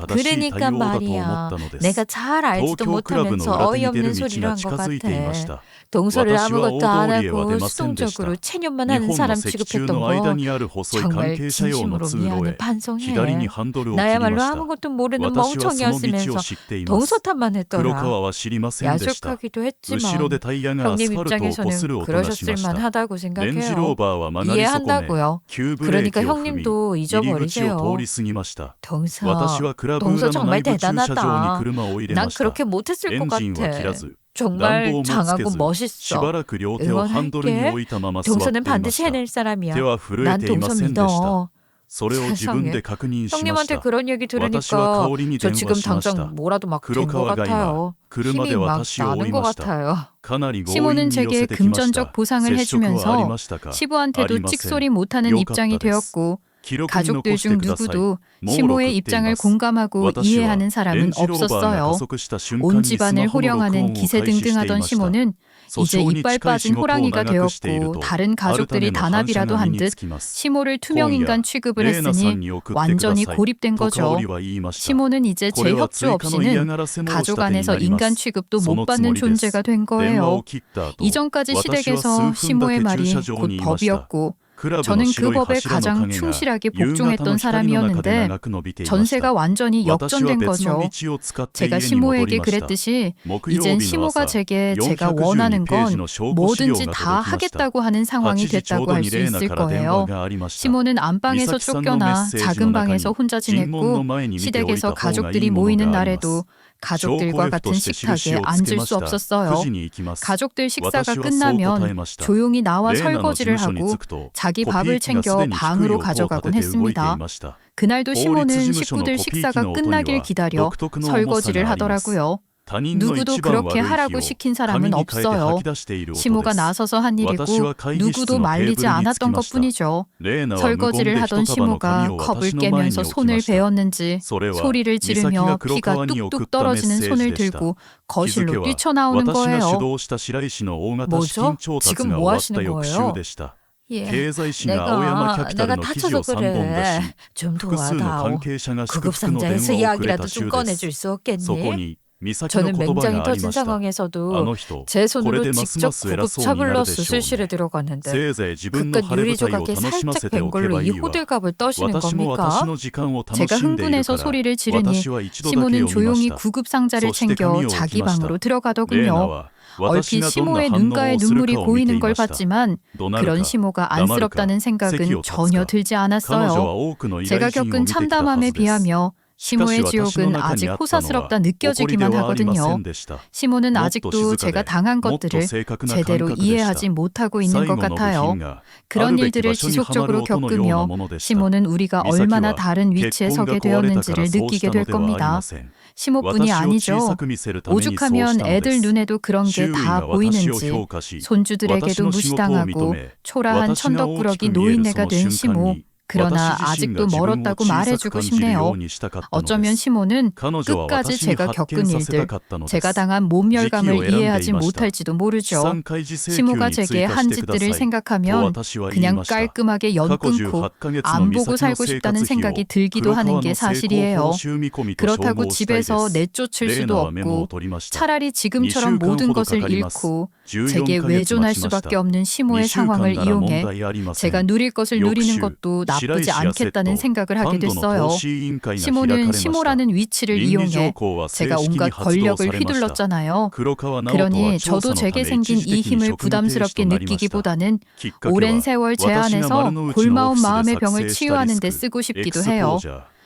그러니까 말이야. 내가 잘 알지도 못하면서 어이없는 소리를 한 것 같아. 동서를 아무것도 안 하고 수동적으로 체념만 하는 사람 취급했던 거 정말 진심으로 미안해 반성해. 나야말로 아무것도 모르는 멍청이였으면서 동서 탓만 했더라. 야속하기도 했지만 형님 입장에서는 그러셨을 만하다고 생각해요. 이해한다고요. 그러니까 형님도 잊어버리세요. 동서 정말 대단하다. 난 그렇게 못했을 것 같아. 정말 장하고 멋있어. 응원할게. 동서는 반드시 해낼 사람이야. 난 동서 믿어. 세상에. 형님한테 그런 얘기 들으니까 저 지금 당장 뭐라도 막 된 것 같아요. 힘이 막 나는 것 같아요. 시모는 제게 금전적 보상을 해주면서 시부한테도 찍소리 못하는 입장이 되었고 가족들 중 누구도 시모의 입장을 공감하고 이해하는 사람은 없었어요. 온 집안을 호령하는 기세등등하던 시모는 이제 이빨 빠진 호랑이가 되었고 다른 가족들이 단합이라도 한 듯 시모를 투명인간 취급을 했으니 완전히 고립된 거죠. 시모는 이제 제 협조 없이는 가족 안에서 인간 취급도 못 받는 존재가 된 거예요. 이전까지 시댁에서 시모의 말이 곧 법이었고 저는 그 법에 가장 충실하게 복종했던 사람이었는데 전세가 완전히 역전된 거죠. 제가 시모에게 그랬듯이 이젠 시모가 제게 제가 원하는 건 뭐든지 다 하겠다고 하는 상황이 됐다고 할 수 있을 거예요. 시모는 안방에서 쫓겨나 작은 방에서 혼자 지냈고 시댁에서 가족들이 모이는 날에도 가족들과 같은 식탁에 앉을 수 없었어요. 가족들 식사가 끝나면 조용히 나와 설거지를 하고 자기 밥을 챙겨 방으로 가져가곤 했습니다. 그날도 시모는 식구들 식사가 끝나길 기다려 설거지를 하더라고요. 누구도 그렇게 하라고 시킨 사람은 없어요. 시모가 나서서 한 일이고 누구도 말리지 않았던 것뿐이죠. 설거지를 하던 시모가 컵을 깨면서 손을 베었는지 소리를 지르며 피가 뚝뚝 떨어지는 손을 들고 거실로 뛰쳐나오는 거예요. 뭐죠? 지금 뭐 하시는 거예요? 예, 내가 다쳐서 그래. 좀 도와다오. 구급상자에서 약이라도 좀 꺼내줄 수 없겠니? 저는 맹장이 터진 상황에서도 제 손으로 직접 구급차 불러 수술실에 들어갔는데 그깟 유리 조각에 살짝 벤 걸로 이 호들갑을 떠시는 겁니까? 제가 흥분해서 소리를 지르니 시모는 조용히 구급상자를 챙겨 자기 방으로 들어가더군요. 얼핏 시모의 눈가에 눈물이 고이는 걸 봤지만 그런 시모가 안쓰럽다는 생각은 전혀 들지 않았어요. 제가 겪은 참담함에 비하며 시모의 지옥은 아직 호사스럽다 느껴지기만 하거든요. 시모는 아직도 제가 당한 것들을 제대로 이해하지 못하고 있는 것 같아요. 그런 일들을 지속적으로 겪으며 시모는 우리가 얼마나 다른 위치에 서게 되었는지를 느끼게 될 겁니다. 시모뿐이 아니죠. 오죽하면 애들 눈에도 그런 게 다 보이는지 손주들에게도 무시당하고 초라한 천덕꾸러기 노인네가 된 시모. 그러나 아직도 멀었다고 말해주고 싶네요. 어쩌면 시모는 끝까지 제가 겪은 일들, 제가 당한 몸멸감을 이해하지 못할지도 모르죠. 시모가 제게 한 짓들을 생각하면 그냥 깔끔하게 연 끊고 안 보고 살고 싶다는 생각이 들기도 하는 게 사실이에요. 그렇다고 집에서 내쫓을 수도 없고 차라리 지금처럼 모든 것을 잃고 제게 외존할 수밖에 없는 시모의 상황을 이용해 제가 누릴 것을 누리는 것도 나쁘지 않겠다는 생각을 하게 됐어요. 시모는 시모라는 위치를 이용해 제가 온갖 권력을 휘둘렀잖아요. 그러니 저도 제게 생긴 이 힘을 부담스럽게 느끼기보다는 오랜 세월 제 안에서 골마온 마음의 병을 치유하는 데 쓰고 싶기도 해요.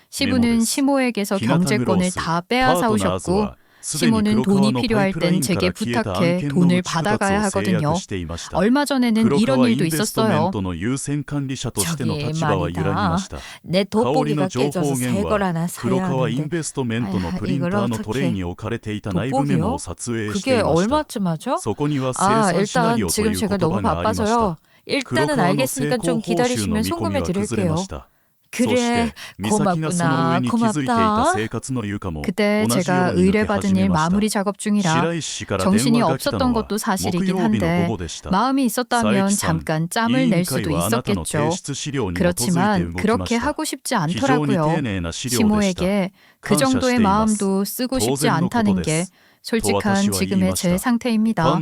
시부는 시모에게서 경제권을 다 빼앗아 오셨고 시모는 돈이 필요할 땐 제게 부탁해 돈을 받아가야 하거든요. 얼마 전에는 이런 일도 있었어요. 저기 말이다. 내 돋보기가 깨져서 새 걸 하나 사야 하는데 이걸 어떻게 돋보기요? 그게 얼마쯤 하죠? 일단 지금 제가 너무 바빠서요. 일단은 알겠으니까 좀 기다리시면 송금해 드릴게요. 그래, 고맙구나, 고맙다. 그때 제가 의뢰받은 일 마무리 작업 중이라 정신이 없었던 것도 사실이긴 한데 마음이 있었다면 잠깐 짬을 낼 수도 있었겠죠. 그렇지만 그렇게 하고 싶지 않더라고요. 시모에게 그 정도의 마음도 쓰고 싶지 않다는 게 솔직한 지금의 제 상태입니다.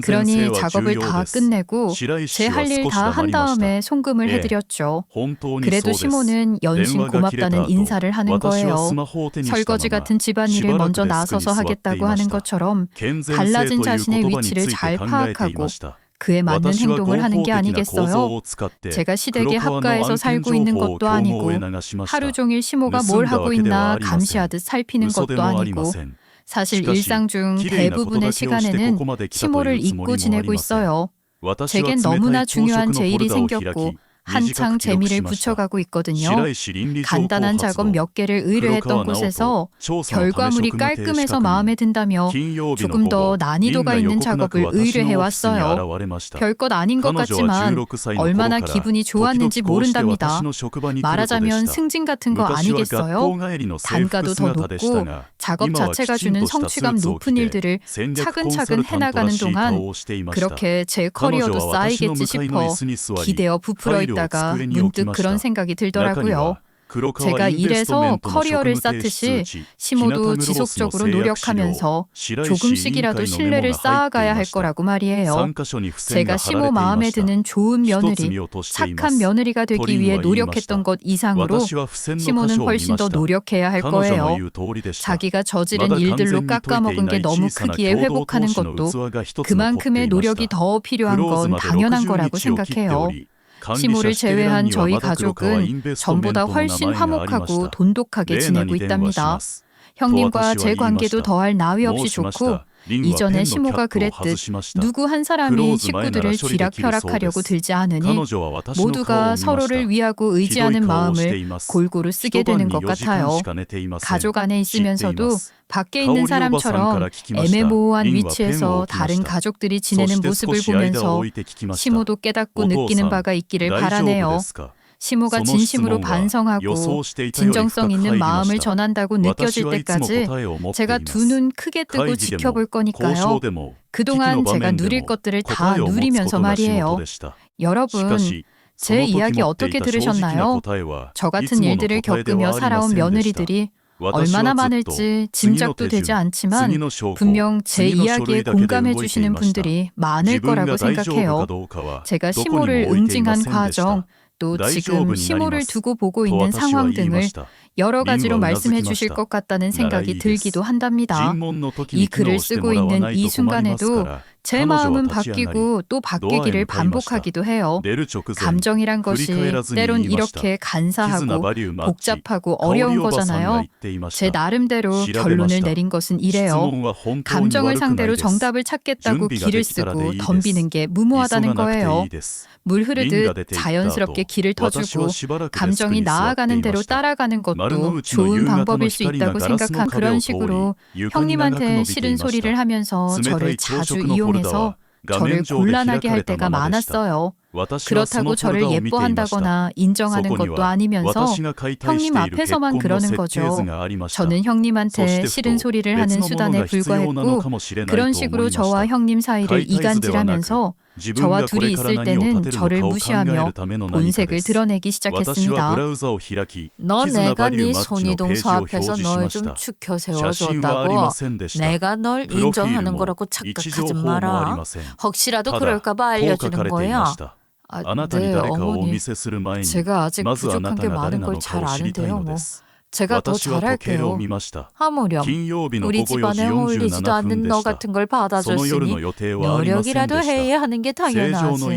그러니 작업을 다 끝내고 제 할 일 다 한 다음에 송금을 해드렸죠. 그래도 시모는 연신 고맙다는 인사를 하는 거예요. 설거지 같은 집안일을 먼저 나서서 하겠다고 하는 것처럼 달라진 자신의 위치를 잘 파악하고 그에 맞는 행동을 하는 게 아니겠어요? 제가 시댁에 합가해서 살고 있는 것도 아니고 하루 종일 시모가 뭘 하고 있나 감시하듯 살피는 것도 아니고 사실 일상 중 대부분의 시간에는 시모를 잊고 지내고 있어요. 제겐 너무나 중요한 제 일이 생겼고 한창 재미를 붙여가고 있거든요. 간단한 작업 몇 개를 의뢰했던 곳에서 결과물이 깔끔해서 마음에 든다며 조금 더 난이도가 있는 작업을 의뢰해왔어요. 별것 아닌 것 같지만 얼마나 기분이 좋았는지 모른답니다. 말하자면 승진 같은 거 아니겠어요? 단가도 더 높고 작업 자체가 주는 성취감 높은 일들을 차근차근 해나가는 동안 그렇게 제 커리어도 쌓이겠지 싶어 기대어 부풀어 있다가 문득 그런 생각이 들더라고요. 제가 일해서 커리어를 쌓듯이 시모도 지속적으로 노력하면서 조금씩이라도 신뢰를 쌓아가야 할 거라고 말이에요. 제가 시모 마음에 드는 좋은 며느리, 착한 며느리가 되기 위해 노력했던 것 이상으로 시모는 훨씬 더 노력해야 할 거예요. 자기가 저지른 일들로 깎아먹은 게 너무 크기에 회복하는 것도 그만큼의 노력이 더 필요한 건 당연한 거라고 생각해요. 시모를 제외한 저희 가족은 전보다 훨씬 화목하고 돈독하게 지내고 있답니다. 형님과 제 관계도 더할 나위 없이 좋고 이전에 시모가 그랬듯 누구 한 사람이 식구들을 쥐락펴락하려고 들지 않으니 모두가 서로를 위하고 의지하는 마음을 골고루 쓰게 되는 것 같아요. 가족 안에 있으면서도 밖에 있는 사람처럼 애매모호한 위치에서 다른 가족들이 지내는 모습을 보면서 시모도 깨닫고 느끼는 바가 있기를 바라네요. 시모가 진심으로 반성하고 진정성 있는 마음을 전한다고 느껴질 때까지 제가 두 눈 크게 뜨고 지켜볼 거니까요. 그동안 제가 누릴 것들을 다 누리면서 말이에요. 여러분, 제 이야기 어떻게 들으셨나요? 저 같은 일들을 겪으며 살아온 며느리들이 얼마나 많을지 짐작도 되지 않지만 분명 제 이야기에 공감해 주시는 분들이 많을 거라고 생각해요. 제가 시모를 응징한 과정, 또 지금 시모를 두고 보고 있는 상황 등을 여러 가지로 말씀해 주실 것 같다는 생각이 들기도 한답니다. 이 글을 쓰고 있는 이 순간에도 제 마음은 바뀌고 또 바뀌기를 반복하기도 해요. 감정이란 것이 때론 이렇게 간사하고 복잡하고 어려운 거잖아요. 제 나름대로 결론을 내린 것은 이래요. 감정을 상대로 정답을 찾겠다고 길을 쓰고 덤비는 게 무모하다는 거예요. 물 흐르듯 자연스럽게 길을 터주고 감정이 나아가는 대로 따라가는 것도 좋은 방법일 수 있다고 생각한 그런 식으로 형님한테 싫은 소리를 하면서 저를 자주 이용해서 저를 곤란하게 할 때가 많았어요. 그렇다고 저를 예뻐한다거나 인정하는 것도 아니면서 형님 앞에서만 그러는 거죠. 저는 형님한테 싫은 소리를 하는 수단에 불과했고 그런 식으로 저와 형님 사이를 이간질하면서 저와 둘이 있을 때는 저를 무시하며 본색을 드러내기 시작했습니다. 너 내가 네 손이동서 앞에서 널 좀 추켜 세워줬다고 내가 널 인정하는 거라고 착각하지 마라. 혹시라도 그럴까봐 알려주는 거야. 네, 어머니. 제가 아직 부족한 게 많은 걸 잘 아는데요. 제가 더 잘할게요. 하무렴 우리 집안에 어울리지도 않는 너 같은 걸 받아줬으니 노력이라도 해야 하는 게 당연하지.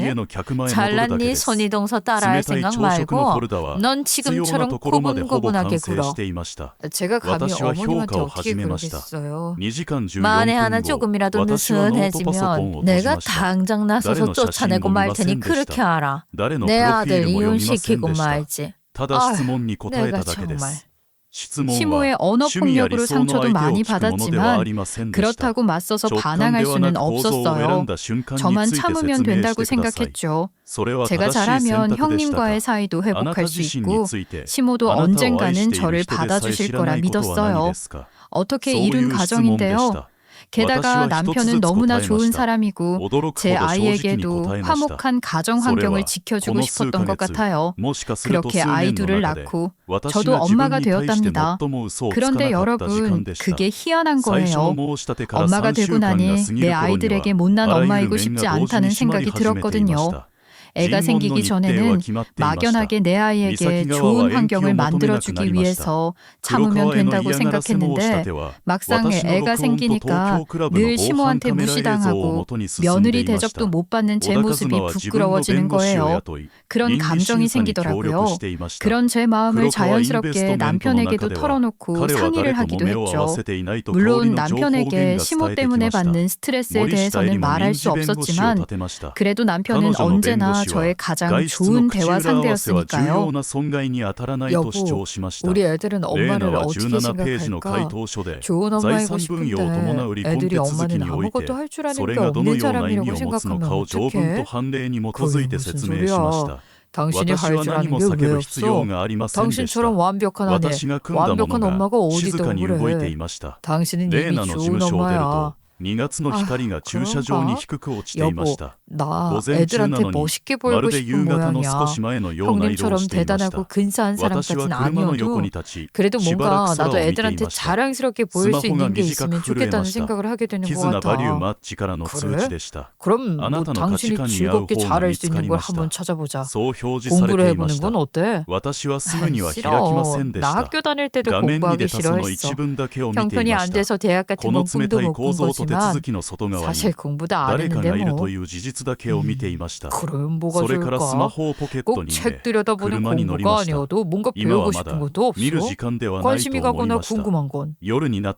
잘난 네 손이동서 따라할 생각 말고 넌 지금처럼 고분고분하게 굴어. 제가 감히 어머님한테 어떻게 그러겠어요. 만에 하나 조금이라도 느슨해지면 내가 당장 나서서 쫓아내고 말 테니 그렇게 알아. 내 아들 이혼시키고 말지. 내가 정말. 시모의 언어 폭력으로 상처도 많이 받았지만 그렇다고 맞서서 반항할 수는 없었어요. 저만 참으면 된다고 생각했죠. 제가 잘하면 형님과의 사이도 회복할 수 있고 시모도 언젠가는 저를 받아주실 거라 믿었어요. 어떻게 이룬 가정인데요. 게다가 남편은 너무나 좋은 사람이고 제 아이에게도 화목한 가정 환경을 지켜주고 싶었던 것 같아요. 그렇게 아이 둘을 낳고 저도 엄마가 되었답니다. 그런데 여러분, 그게 희한한 거예요. 엄마가 되고 나니 내 아이들에게 못난 엄마이고 싶지 않다는 생각이 들었거든요. 애가 생기기 전에는 막연하게 내 아이에게 좋은 환경을 만들어주기 위해서 참으면 된다고 생각했는데 막상 애가 생기니까 늘 시모한테 무시당하고 며느리 대접도 못 받는 제 모습이 부끄러워지는 거예요. 그런 감정이 생기더라고요. 그런 제 마음을 자연스럽게 남편에게도 털어놓고 상의를 하기도 했죠. 물론 남편에게 시모 때문에 받는 스트레스에 대해서는 말할 수 없었지만 그래도 남편은 언제나 저의 가장 좋은 대화 상대였으니까요. 여보, 우리 애들은 엄마를 어떻게 생각할까? 좋은 엄마이고 싶은데 애들이 엄마는 아무것도 할 줄 아는 게 없는 사람이라고 생각하면 어떡해? 그게 무슨 소리야? 당신이 할 줄 아는 게 왜 없어? 당신처럼 완벽한 아내, 완벽한 엄마가 어디 있다고 그래? 당신은 이미 좋은 엄마야. 여보, 나 애들한테 멋있게 보이고 싶은 모양이야. 형님처럼 대단하고 근사한 사람까진 아니어도 그래도 뭔가 나도 애들한테 자랑스럽게 보일 수 있는 게 있으면 좋겠다는 생각을 하게 되는 것 같아. 그래? 그럼 뭐 당신이 즐겁게 잘할 수 있는 걸 한번 찾아보자. 공부를 해보는 건 어때? 싫어. 나 학교 다닐 때도 공부하기 싫어했어. 형편이 안 돼서 대학 같은 건 꿈도 못 꾼 거지만 사실 공부도 안 했는데 뭐. 그럼 뭐가 좋을까? 꼭 책 들여다보는 공부가 아니어도 뭔가 배우고 싶은 것도 없어? 관심이 가거나 궁금한 건?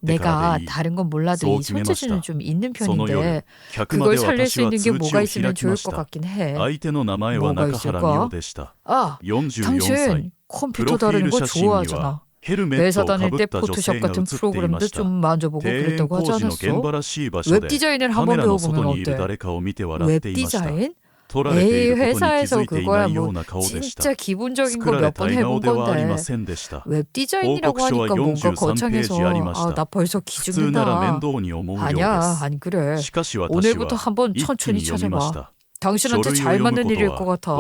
내가 다른 건 몰라도 이 손재주는 좀 있는 편인데 그걸 살릴 수 있는 게 뭐가 있으면 좋을 것 같긴 해. 뭐가 있을까? 아, 당신 컴퓨터 다루는 거 좋아하잖아. 회사 다닐 때 포토샵 같은 프로그램도 좀 만져보고 그랬다고 하지 않았어? 웹디자인을 한번 배워보면 어때? 웹디자인? 에이, 회사에서 그거야 뭐 진짜 기본적인 거 몇 번 해본 건데 웹디자인이라고 하니까 뭔가 거창해서 나 벌써 기죽는다. 아니야, 안 그래. 오늘부터 한번 천천히 찾아봐. 당신한테 잘 맞는 일일 것 같아.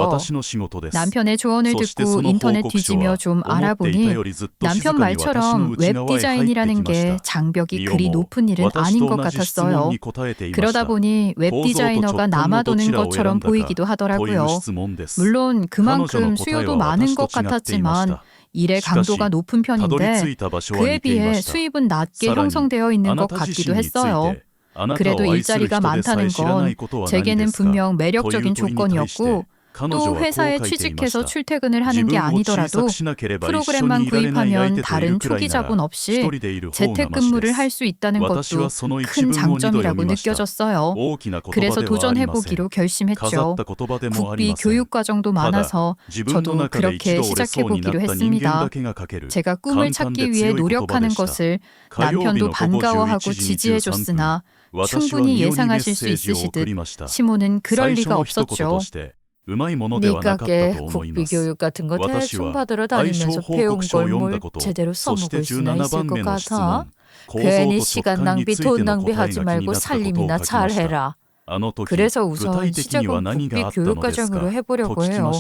남편의 조언을 듣고 인터넷 뒤지며 좀 알아보니 남편 말처럼 웹디자인이라는 게 장벽이 그리 높은 일은 아닌 것 같았어요. 그러다 보니 웹디자이너가 남아도는 것처럼 보이기도 하더라고요. 물론 그만큼 수요도 많은 것 같았지만 일의 강도가 높은 편인데 그에 비해 수입은 낮게 형성되어 있는 것 같기도 했어요. 그래도 일자리가 많다는 건 제게는 분명 매력적인 조건이었고 또 회사에 취직해서 출퇴근을 하는 게 아니더라도 프로그램만 구입하면 다른 초기 자본 없이 재택근무를 할 수 있다는 것도 큰 장점이라고 느껴졌어요. 그래서 도전해보기로 결심했죠. 국비 교육과정도 많아서 저도 그렇게 시작해보기로 했습니다. 제가 꿈을 찾기 위해 노력하는 것을 남편도 반가워하고 지지해줬으나 충분히 예상하실 수 있으시듯 시모는 그럴 리가 없었죠. 니가게 국비교육 같은 거 대충 받으러 다니면서 배운 걸 뭘 제대로 써먹을 수나 있을 것 같아? 괜히 시간 낭비, 돈 낭비하지 말고 살림이나 잘해라. 그래서 우선 시작은 국비 교육과정으로 해보려고 해요.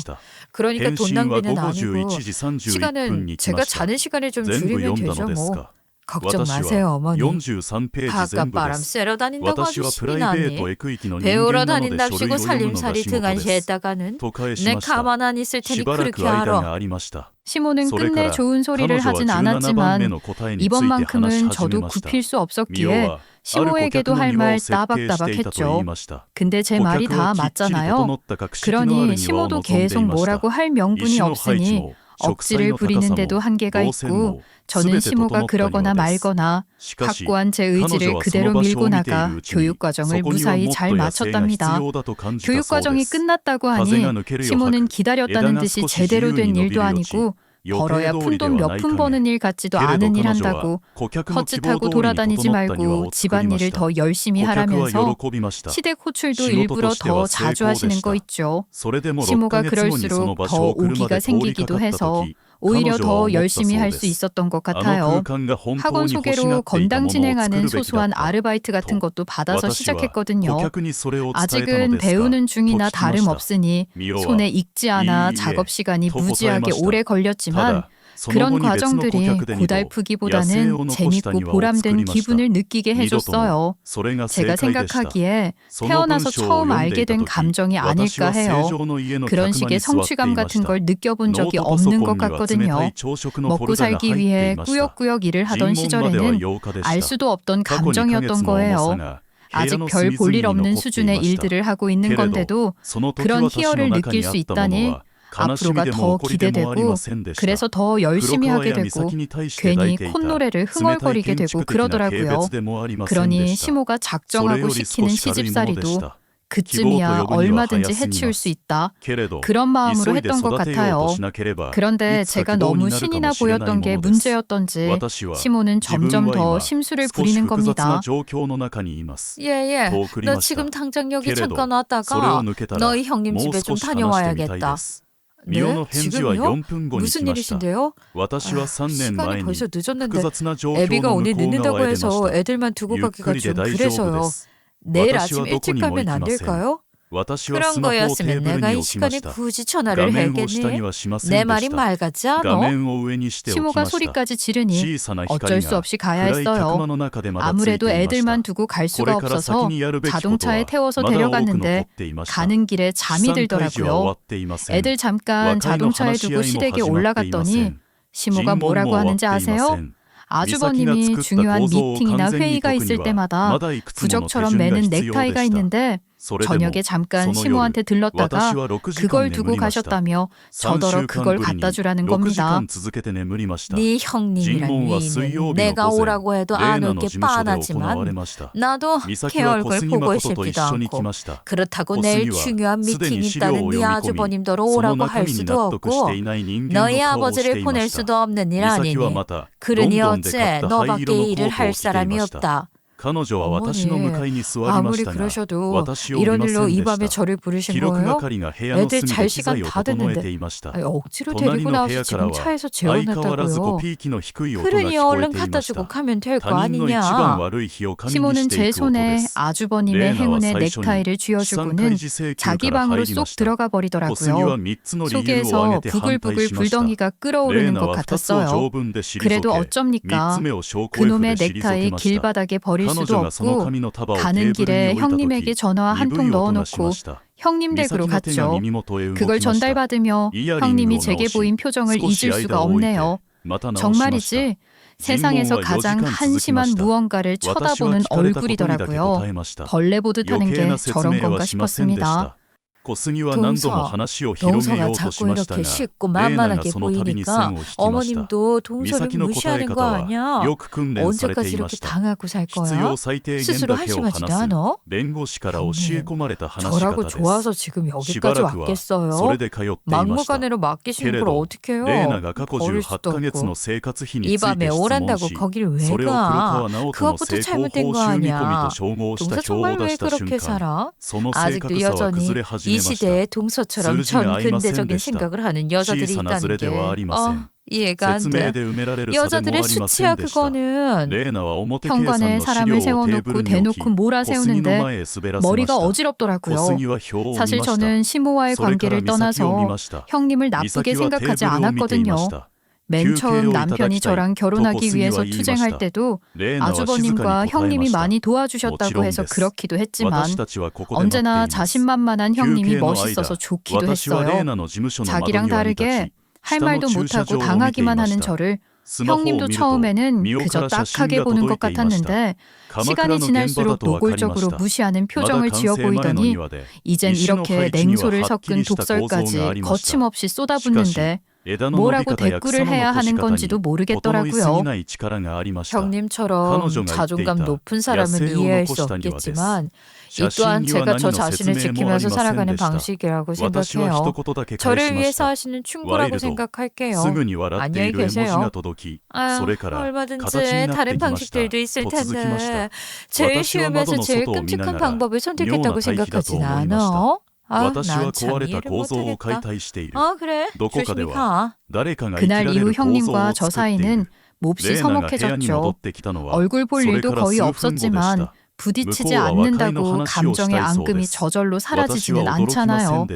그러니까 돈 낭비는 아니고 시간은 제가 자는 시간을 좀 줄이면 되죠 뭐. 걱정 마세요 어머니. 바깥 바람 쐬러 다닌다고 아주 신이 나니. 배우러 다닌답시고 살림살이 등한시했다가는 내 가만 안 있을 테니 그렇게 알아. 시모는 끝내 좋은 소리를 하진 않았지만 이번만큼은 저도 굽힐 수 없었기에 시모에게도 할 말 따박따박했죠. 근데 제 말이 다 맞잖아요. 그러니 시모도 계속 뭐라고 할 명분이 없으니 억지를 부리는데도 한계가 있고 저는 시모가 그러거나 말거나 확고한 제 의지를 그대로 밀고 나가 교육과정을 무사히 잘 마쳤답니다. 교육과정이 끝났다고 하니 시모는 기다렸다는 듯이 제대로 된 일도 아니고 벌어야 푼돈 몇 푼 버는 일 같지도 않은 일 한다고 헛짓하고 돌아다니지 말고 집안일을 더 열심히 하라면서 시댁 호출도 일부러 더 자주 하시는 거 있죠. 시모가 그럴수록 더 오기가 생기기도 해서 오히려 더 열심히 할 수 있었던 것 같아요. 학원 소개로 건당 진행하는 소소한 아르바이트 같은 것도 받아서 시작했거든요. 아직은 배우는 중이나 다름없으니 손에 익지 않아 작업 시간이 무지하게 오래 걸렸지만 그런 과정들이 고달프기보다는 재밌고 보람된 기분을 느끼게 해줬어요. 제가 생각하기에 태어나서 처음 알게 된 감정이 아닐까 해요. 그런 식의 성취감 같은 걸 느껴본 적이 없는 것 같거든요. 먹고 살기 위해 꾸역꾸역 일을 하던 시절에는 알 수도 없던 감정이었던 거예요. 아직 별 볼 일 없는 수준의 일들을 하고 있는 건데도 그런 희열을 느낄 수 있다니 앞으로가 더 기대되고 그래서 더 열심히 하게 되고 괜히 콧노래를 흥얼거리게 되고 그러더라고요. 그러니 시모가 작정하고 시키는 시집살이도 그쯤이야 얼마든지 해치울 수 있다. 그런 마음으로 했던 것 같아요. 그런데 제가 너무 신이 나 보였던 게 문제였던지 시모는 점점 더 심술을 부리는 겁니다. 예예, 너 지금 당장 여기 잠깐 왔다가 너희 형님 집에 좀 다녀와야겠다. 네? 지금요? 무슨 일이신데요? 시간이 벌써 늦었는데 애비가 오늘 늦는다고 해서 애들만 두고 가기가 좀 그래서요. 내일 아침 일찍 가면 안 될까요? 그런 거였으면 내가 이 시간에 굳이 전화를 했겠니? 내 말이 말 같지 않아? 시모가 소리까지 지르니 어쩔 수 없이 가야 했어요. 아무래도 애들만 두고 갈 수가 없어서 자동차에 태워서 데려갔는데 가는 길에 잠이 들더라고요. 애들 잠깐 자동차에 두고 시댁에 올라갔더니 시모가 뭐라고 하는지 아세요? 아주버님이 중요한 미팅이나 회의가 있을 때마다 부적처럼 매는 넥타이가 있는데 저녁에 잠깐 시모한테 들렀다가 그걸 두고 가셨다며 저더러 그걸 갖다 주라는 겁니다. 네 형님이란 위인은 내가 오라고 해도 안 올 게 뻔하지만 나도 걔 얼굴 보고 싶지도 않고 그렇다고 내일 중요한 미팅이 있다는 네 아주버님더러 오라고 할 수도 없고 너희 아버지를 보낼 수도 없는 일 아니니 그러니 어째 너밖에 일을 할 사람이 없다. 어머니, 아무리 그러셔도 이런 일로 이 밤에 저를 부르신 거예요? 애들 잘 시간 다 됐는데 억지로 데리고 나와서 지금 차에서 재워놨다고요? 그러니 얼른 갖다 주고 가면 될 거 아니냐? 시모는 제 손에 아주버님의 행운의 넥타이를 쥐어주고는 자기 방으로 쏙 들어가 버리더라고요. 속에서 부글부글 불덩이가 끓어오르는 것 같았어요. 그래도 어쩝니까? 그놈의 넥타이 길바닥에 버릴 수도 없고 가는 길에 형님에게 전화 한 통 넣어놓고 형님 댁으로 갔죠. 그걸 전달받으며 형님이 제게 보인 표정을 잊을 수가 없네요. 정말이지 세상에서 가장 한심한 무언가를 쳐다보는 얼굴이더라고요. 벌레 보듯 하는 게 저런 건가 싶었습니다. 동서가 자꾸 이렇게 쉽고 만만하게 보이니까 어머님도 동서를 무시하는 거 아니야? 언제까지 이렇게 당하고 살 거야? 스스로 한심하지도 않아? 형님, 저라고 좋아서 지금 여기까지 왔겠어요? 막무가내로 맡기시는 걸 어떻게 해요? 버릴 수도 없고 이 밤에 오란다고 거길 왜 가? 그것부터 잘못된 거 아니야? 동서 정말 왜 그렇게 살아? 아직도 여전히 이 시대의 동서처럼 전근대적인 생각을 하는 여자들이 있다는 게 이해가 안 돼. 여자들의 수치야 그거는. 현관에 사람을 세워놓고 대놓고 몰아세우는데 머리가 어지럽더라고요. 사실 저는 시모와의 관계를 떠나서 형님을 나쁘게 생각하지 않았거든요. 맨 처음 남편이 저랑 결혼하기 위해서 투쟁할 때도 아주버님과 형님이 많이 도와주셨다고 해서 그렇기도 했지만 언제나 자신만만한 형님이 멋있어서 좋기도 했어요. 자기랑 다르게 할 말도 못하고 당하기만 하는 저를 형님도 처음에는 그저 딱하게 보는 것 같았는데 시간이 지날수록 노골적으로 무시하는 표정을 지어 보이더니 이젠 이렇게 냉소를 섞은 독설까지 거침없이 쏟아붓는데 뭐라고 대꾸를 해야 하는 건지도 모르겠더라고요. 형님처럼 자존감 높은 사람은 이해할 수 없겠지만 이 또한 제가 저 자신을 지키면서 살아가는 방식이라고 생각해요. 저를 위해서 하시는 충고라고 생각할게요. 안녕히 계세요. 얼마든지 다른 방식들도 있을 텐데 제일 쉬우면서 제일 끔찍한 방법을 선택했다고 생각하진 않아. 난 참 이해를 못하겠다. 그래. 조심히 가. 그날 이후 형님과 저 사이는 몹시 서먹해졌죠. 얼굴 볼 일도 거의 없었지만 부딪히지 않는다고 감정의 앙금이 저절로 사라지지는 않잖아요.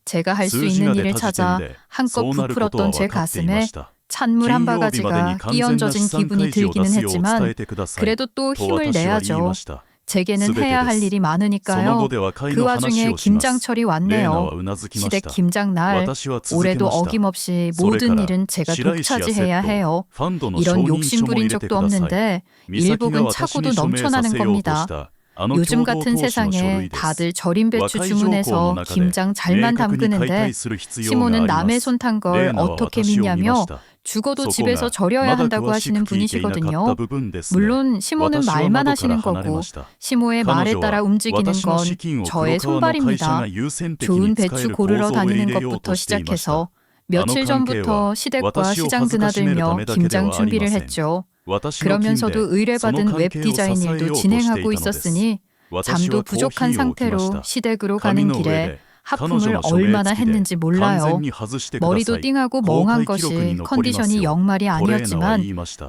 제가 할 수 있는 일을 찾아 한껏 부풀었던 제 가슴에 찬물 한 바가지가 끼얹어진 기분이 들기는 했지만 그래도 또 힘을 내야죠. 제게는 해야 할 일이 많으니까요. 그 와중에 김장철이 왔네요. 시댁 김장날, 올해도 어김없이 모든 일은 제가 독차지해야 해요. 이런 욕심부린 적도 없는데 일복은 차고도 넘쳐나는 겁니다. 요즘 같은 세상에 다들 절임 배추 주문해서 김장 잘만 담그는데 시모는 남의 손 탄 걸 어떻게 믿냐며 죽어도 집에서 절여야 한다고 하시는 분이시거든요. 물론 시모는 말만 하시는 거고 시모의 말에 따라 움직이는 건 저의 손발입니다. 좋은 배추 고르러 다니는 것부터 시작해서 며칠 전부터 시댁과 시장 드나들며 김장 준비를 했죠. 그러면서도 의뢰받은 웹 디자인 일도 진행하고 있었으니 잠도 부족한 상태로 시댁으로 가는 길에 하품을 얼마나 했는지 몰라요. 머리도 띵하고 멍한 것이 컨디션이 영말이 아니었지만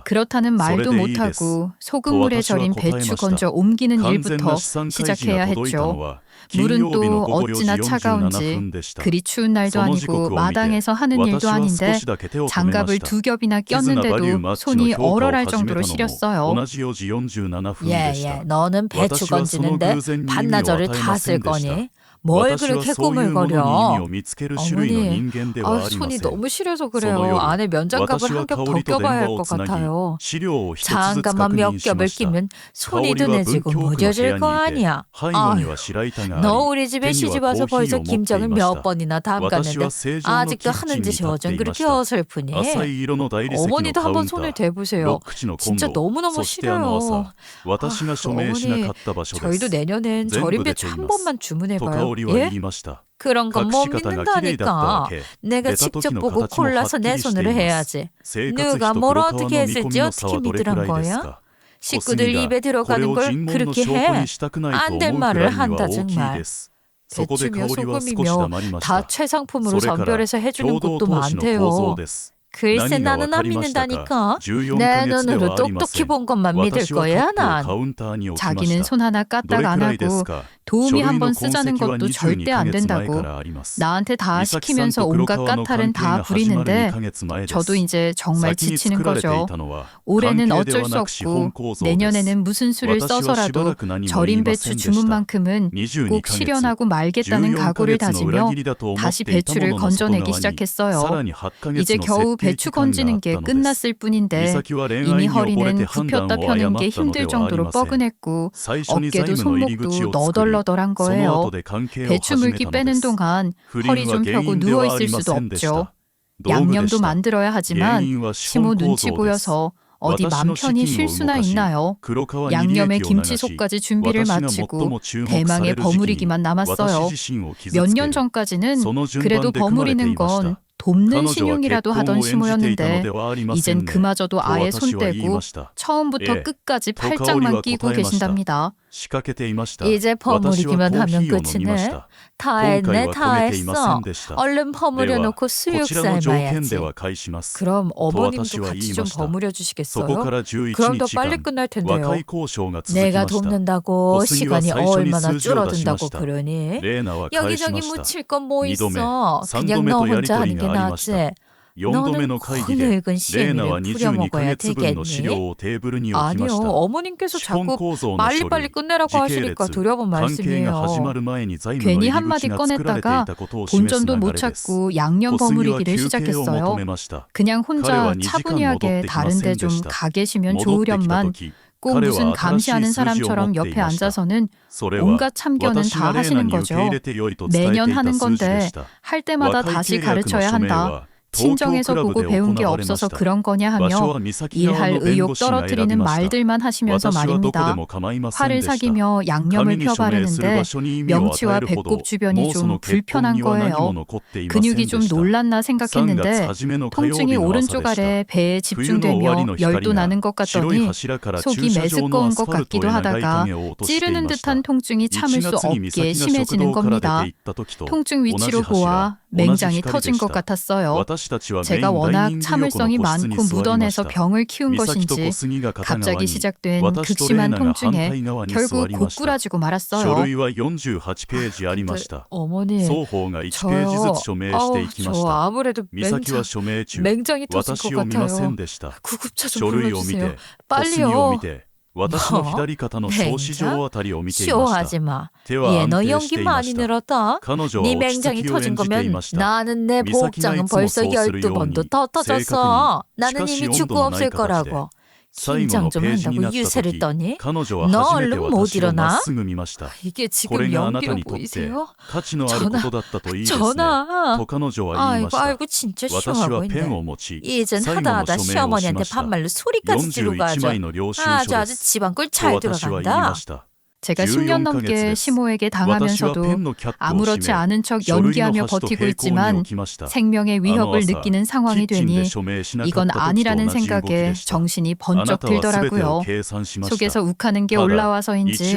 그렇다는 말도 못하고 소금물에 절인 배추 건져 옮기는 일부터 시작해야 했죠. 물은 또 어찌나 차가운지 그리 추운 날도 아니고 마당에서 하는 일도 아닌데 장갑을 2겹이나 꼈는데도 손이 얼얼할 정도로 시렸어요. 너는 배추 건지는데 반나절을 다 쓸 거니? 뭘 그렇게 꾸물거려? 어머니, 손이 너무 시려서 그래요. 안에 면장갑을 한 겹 더 껴봐야 할 것 같아요. 장갑만 몇 겹을 끼면 손이 둔해지고 무뎌질 거 아니야. 너 우리 집에 시집와서 벌써 김장을 몇 번이나 담갔는데 아직도 하는 짓이 어쩜 그렇게 어설프니? 어머니도 한번 손을 대보세요. 진짜 너무너무 시려요. 어머니, 저희도 내년엔 절임 배추 한 번만 주문해봐요. 예? 그런 건 못 믿는다니까. 내가 직접 보고 골라서 내 손으로 해야지. 누가 뭘 어떻게 했을지 어떻게 믿으란 거야? 식구들 입에 들어가는 걸 그렇게 해? 안 될 말을 한다 정말. 배추며 소금이며 다 최상품으로 선별해서 해주는 곳도 많대요. 글쎄 나는 안 믿는다니까. 내 눈으로 똑똑히 본 것만 믿을 거야 난. 자기는 손 하나 까딱 안 하고 도우미 한번 쓰자는 것도 절대 안 된다고 나한테 다 시키면서 온갖 까탈은 다 부리는데 저도 이제 정말 지치는 거죠. 올해는 어쩔 수 없고 내년에는 무슨 수를 써서라도 절임 배추 주문만큼은 꼭 실현하고 말겠다는 각오를 다지며 다시 배추를 건져내기 시작했어요. 이제 겨우 배추 건지는 게 끝났을 뿐인데 이미 허리는 굽혔다 펴는 게 힘들 정도로 뻐근했고 어깨도 손목도 너덜너덜한 거예요. 배추 물기 빼는 동안 허리 좀 펴고 누워있을 수도 없죠. 양념도 만들어야 하지만 시모 눈치 보여서 어디 맘 편히 쉴 수나 있나요? 양념에 김치속까지 준비를 마치고 대망의 버무리기만 남았어요. 몇 년 전까지는 그래도 버무리는 건 돕는 신용이라도 하던 시모였는데 이젠 그마저도 아예 손 떼고 처음부터 끝까지 팔짱만 끼고 계신답니다. 이제 버무리기만 하면 끝이네. 다 했네, 다 했어. 얼른 버무려 놓고 수육 삶아야지. 그럼 어머님도 같이 좀 버무려 주시겠어요? 그럼 더 빨리 끝날 텐데요. 내가 돕는다고 시간이 얼마나 줄어든다고 그러니? 여기저기 묻힐 건 뭐 있어. 그냥 너 혼자 하는 게 낫지. 너는 늙은 시애미를 부려먹어야 되겠니? 아니요, 어머님께서 자꾸 빨리빨리 끝내라고 하시니까 두려운 말씀이에요. 괜히 한마디 꺼냈다가 본전도 못 찾고 양념 버무리기를 시작했어요. 그냥 혼자 차분히하게 다른 데 좀 가 계시면 좋으련만 꼭 무슨 감시하는 사람처럼 옆에 앉아서는 온갖 참견은 다 하시는 거죠. 매년 하는 건데 할 때마다 다시 가르쳐야 한다. 친정에서 보고 배운 게 없어서 그런 거냐 하며 일할 의욕 떨어뜨리는 말들만 하시면서 말입니다. 활을 사귀며 양념을 펴 바르는데 명치와 배꼽 주변이 좀 불편한 거예요. 근육이 좀 놀랐나 생각했는데 통증이 오른쪽 아래 배에 집중되며 열도 나는 것 같더니 속이 메스꺼운 것 같기도 하다가 찌르는 듯한 통증이 참을 수 없게 심해지는 겁니다. 통증 위치로 보아 맹장이 터진 것 같았어요. 제가 워낙 참을성이 많고 무던해서 병을 키운 것인지 갑자기 시작된 극심한 통증에 결국 고꾸라지고 말았어요. 어머니, 저 아무래도 맹장이 터진 것 같아요. 구급차 좀 불러주세요. 빨리요. 맹장? 쇼하지 마. 얘 너 연기 많이 늘었다. 네 맹장이 터진 거면 나는 내 복장은 벌써 12번도 더 터졌어. 나는 이미 죽고 없을 거라고. 긴장 좀 한다고 유세를 떠니? 너 얼른 못 일어나? 이게 지금 연기로 보이세요? 전화. 아이고 진짜 쉬워하고 있네. 이젠 하다하다 시어머니한테 반말로 소리까지 지르고 아주 집안꼴 잘 들어간다. 제가 10년 넘게 시모에게 당하면서도 아무렇지 않은 척 연기하며 버티고 있지만 생명의 위협을 느끼는 상황이 되니 이건 아니라는 생각에 정신이 번쩍 들더라고요. 속에서 욱하는 게 올라와서인지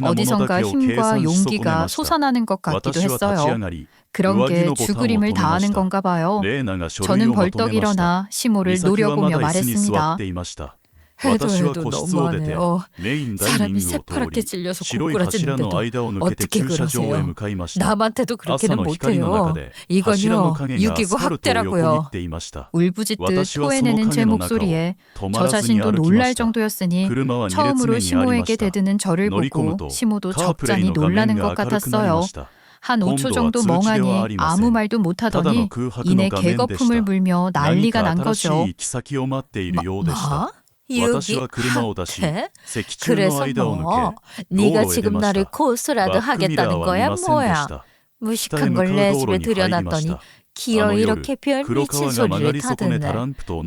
어디선가 힘과 용기가 솟아나는 것 같기도 했어요. 그런 게 죽으림을 다하는 건가 봐요. 저는 벌떡 일어나 시모를 노려보며 말했습니다. 해도 너무하네요. 사람이 새파랗게 찔려서 고꾸라지는데도 어떻게 그러세요? 남한테도 그렇게는 못해요. 이건요, 유기고 학대라고요. 울부짖듯 토해내는 제 목소리에 저 자신도 놀랄 정도였으니 처음으로 시모에게 대드는 저를 보고 시모도 적잖이 놀라는 것 같았어요. 한 5초 정도 멍하니 아무 말도 못하더니 이내 개거품을 물며 난리가 난 거죠. 유기 학대? 그래서 뭐 네가 지금 나를 고소라도 하겠다는 거야 뭐야? 무식한 걸 내 집에 들여놨더니 기어 이렇게 별 미친 소리를 타드네.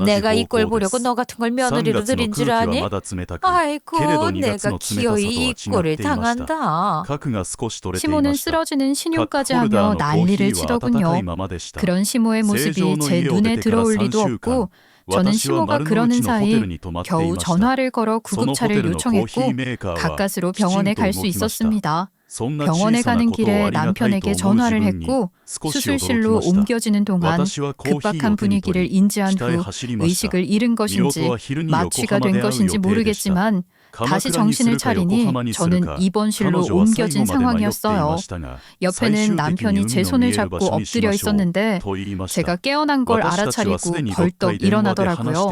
내가 이 꼴 보려고 너 같은 걸 며느리로 들인 줄 아니? 아이고 내가 기어이 이 꼴을 당한다. 시모는 쓰러지는 신용까지 하며 난리를 치더군요. 그런 시모의 모습이 제 눈에 들어올 리도 없고 저는 시모가 그러는 사이 겨우 전화를 걸어 구급차를 요청했고 가까스로 병원에 갈 수 있었습니다. 병원에 가는 길에 남편에게 전화를 했고 수술실로 옮겨지는 동안 급박한 분위기를 인지한 후 의식을 잃은 것인지 마취가 된 것인지 모르겠지만 다시 정신을 차리니 저는 입원실로 옮겨진 상황이었어요. 옆에는 남편이 제 손을 잡고 엎드려 있었는데 제가 깨어난 걸 알아차리고 벌떡 일어나더라고요.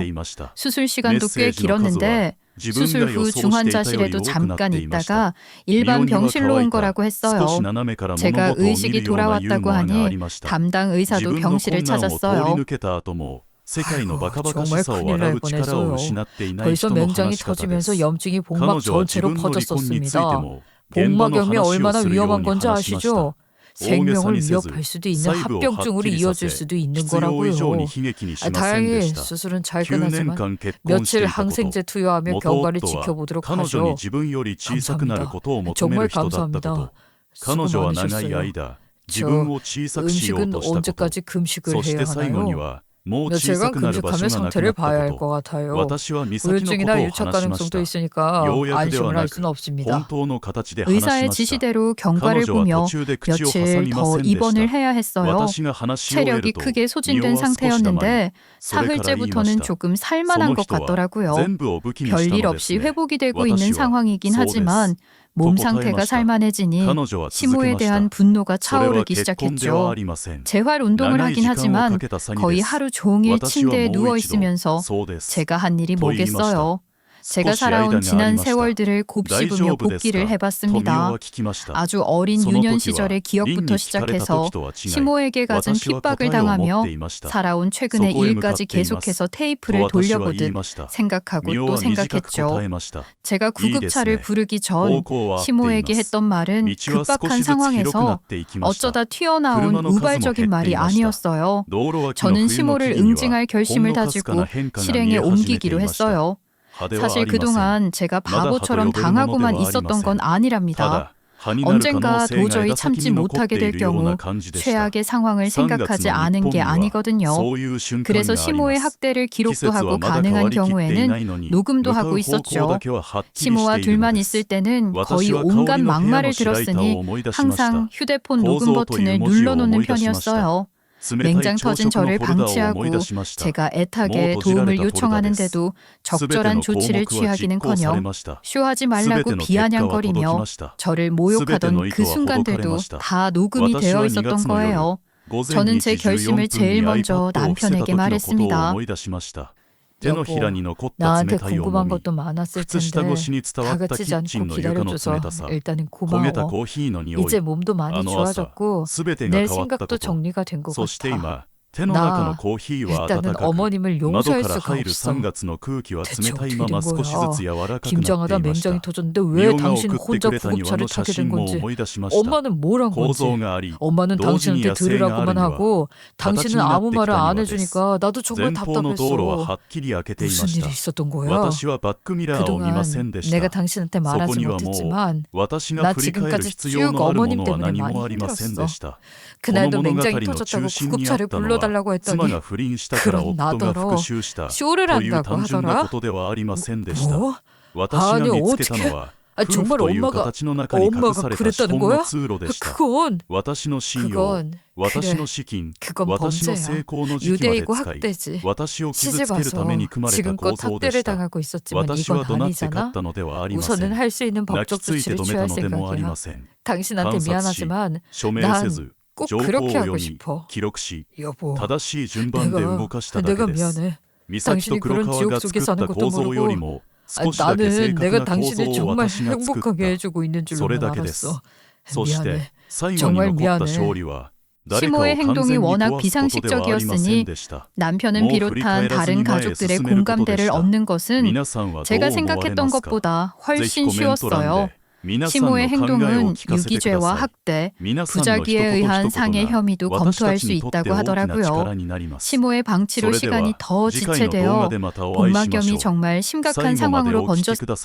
수술 시간도 꽤 길었는데 수술 후 중환자실에도 잠깐 있다가 일반 병실로 온 거라고 했어요. 제가 의식이 돌아왔다고 하니 담당 의사도 병실을 찾았어요. 정말 큰일 날 뻔했어요. 벌써 맹장이 터지면서 염증이 복막 전체로 퍼졌었습니다. 복막염이 얼마나 위험한 건지 아시죠? 생명을 위협할 수도 있는 합병증으로 이어질 수도 있는 거라고요. 다행히 수술은 잘 끝났지만 며칠 항생제 투여하며 경과를 지켜보도록 하죠. 감사합니다. 정말 감사합니다. 수고 많으셨어요. 저 음식은 언제까지 금식을 해야 하나요? 며칠간 금식하며 상태를 봐야 할 것 같아요. 우울증이나 유착 가능성도 있으니까 안심을 할 수는 없습니다. 의사의 지시대로 경과를 보며 며칠 더 입원을 해야 했어요. 체력이 크게 소진된 상태였는데 사흘째부터는 조금 살만한 것 같더라고요. 별일 없이 회복이 되고 있는 상황이긴 하지만 몸 상태가 살만해지니 시모에 대한 분노가 차오르기 시작했죠. 재활 운동을 하긴 하지만 거의 하루 종일 침대에 누워 있으면서 제가 한 일이 뭐겠어요. 제가 살아온 지난 세월들을 곱씹으며 복기를 해봤습니다. 아주 어린 유년 시절의 기억부터 시작해서 시모에게 갖은 핍박을 당하며 살아온 최근의 일까지 계속해서 테이프를 돌려보듯 생각하고 또 생각했죠. 제가 구급차를 부르기 전 시모에게 했던 말은 급박한 상황에서 어쩌다 튀어나온 우발적인 말이 아니었어요. 저는 시모를 응징할 결심을 다지고 실행에 옮기기로 했어요. 사실 그동안 제가 바보처럼 당하고만 있었던 건 아니랍니다. 언젠가 도저히 참지 못하게 될 경우 최악의 상황을 생각하지 않은 게 아니거든요. 그래서 시모의 학대를 기록도 하고 가능한 경우에는 녹음도 하고 있었죠. 시모와 둘만 있을 때는 거의 온갖 막말을 들었으니 항상 휴대폰 녹음 버튼을 눌러놓는 편이었어요. 맹장 터진 저를 방치하고 제가 애타게 도움을 요청하는데도 적절한 조치를 취하기는커녕 쇼하지 말라고 비아냥거리며 저를 모욕하던 그 순간들도 다 녹음이 되어 있었던 거예요. 저는 제 결심을 제일 먼저 남편에게 말했습니다. 여보, 나한테 궁금한 것도 많았을 텐데 다그치지 않고 기다려줘서 일단은 고마워. 이제 몸도 많이 좋아졌고 내 생각도 정리가 된 것 같아. 나 일단은 어머님을 용서할 수가 없어. 대체 어떻게 된 거야? 김장하다 맹장이 터졌는데 왜 당신은 혼자 구급차를 타게 된 건지, 엄마는 뭘 한 건지. 엄마는 당신한테 들으라고만 하고 당신은 아무 말을 안 해주니까 나도 정말 답답했어. 무슨 일이 있었던 거야? 그동안 내가 당신한테 말하지 못했지만 나 지금까지 쭉 어머님 때문에 많이 힘들었어. 그날도 맹장이 터졌다고 구급차를 불러달라고 했더니 그럼 나더러 쇼를 한다고 하더라? 뭐? 아니 어떻게? 정말 엄마가 그랬다는 거야? 그건 범죄야. 유대이고 학대지. 시집 와서 지금껏 학대를 당하고 있었지만 이건 아니잖아. 우선은 할 수 있는 법적 조치를 취할 생각이야. 당신한테 미안하지만 난 꼭 그렇게 하고 싶어. 여보, 내가 미안해. 당신이 그런 지옥 속에 사는 것도 모르고 나는 내가 당신을 정말 행복하게 해주고 있는 줄로만 알았어. 미안해. 정말 미안해. 시모의 행동이 워낙 비상식적이었으니 남편은 비롯한 다른 가족들의 공감대를 얻는 것은 제가 생각했던 것보다 훨씬 쉬웠어요. 시모의 행동은 유기죄와 학대, 부작위에 의한 상해 혐의도 검토할 수 있다고 하더라고요. 시모의 방치로 시간이 더 지체되어 복막염이 정말 심각한 상황으로 번졌습니다.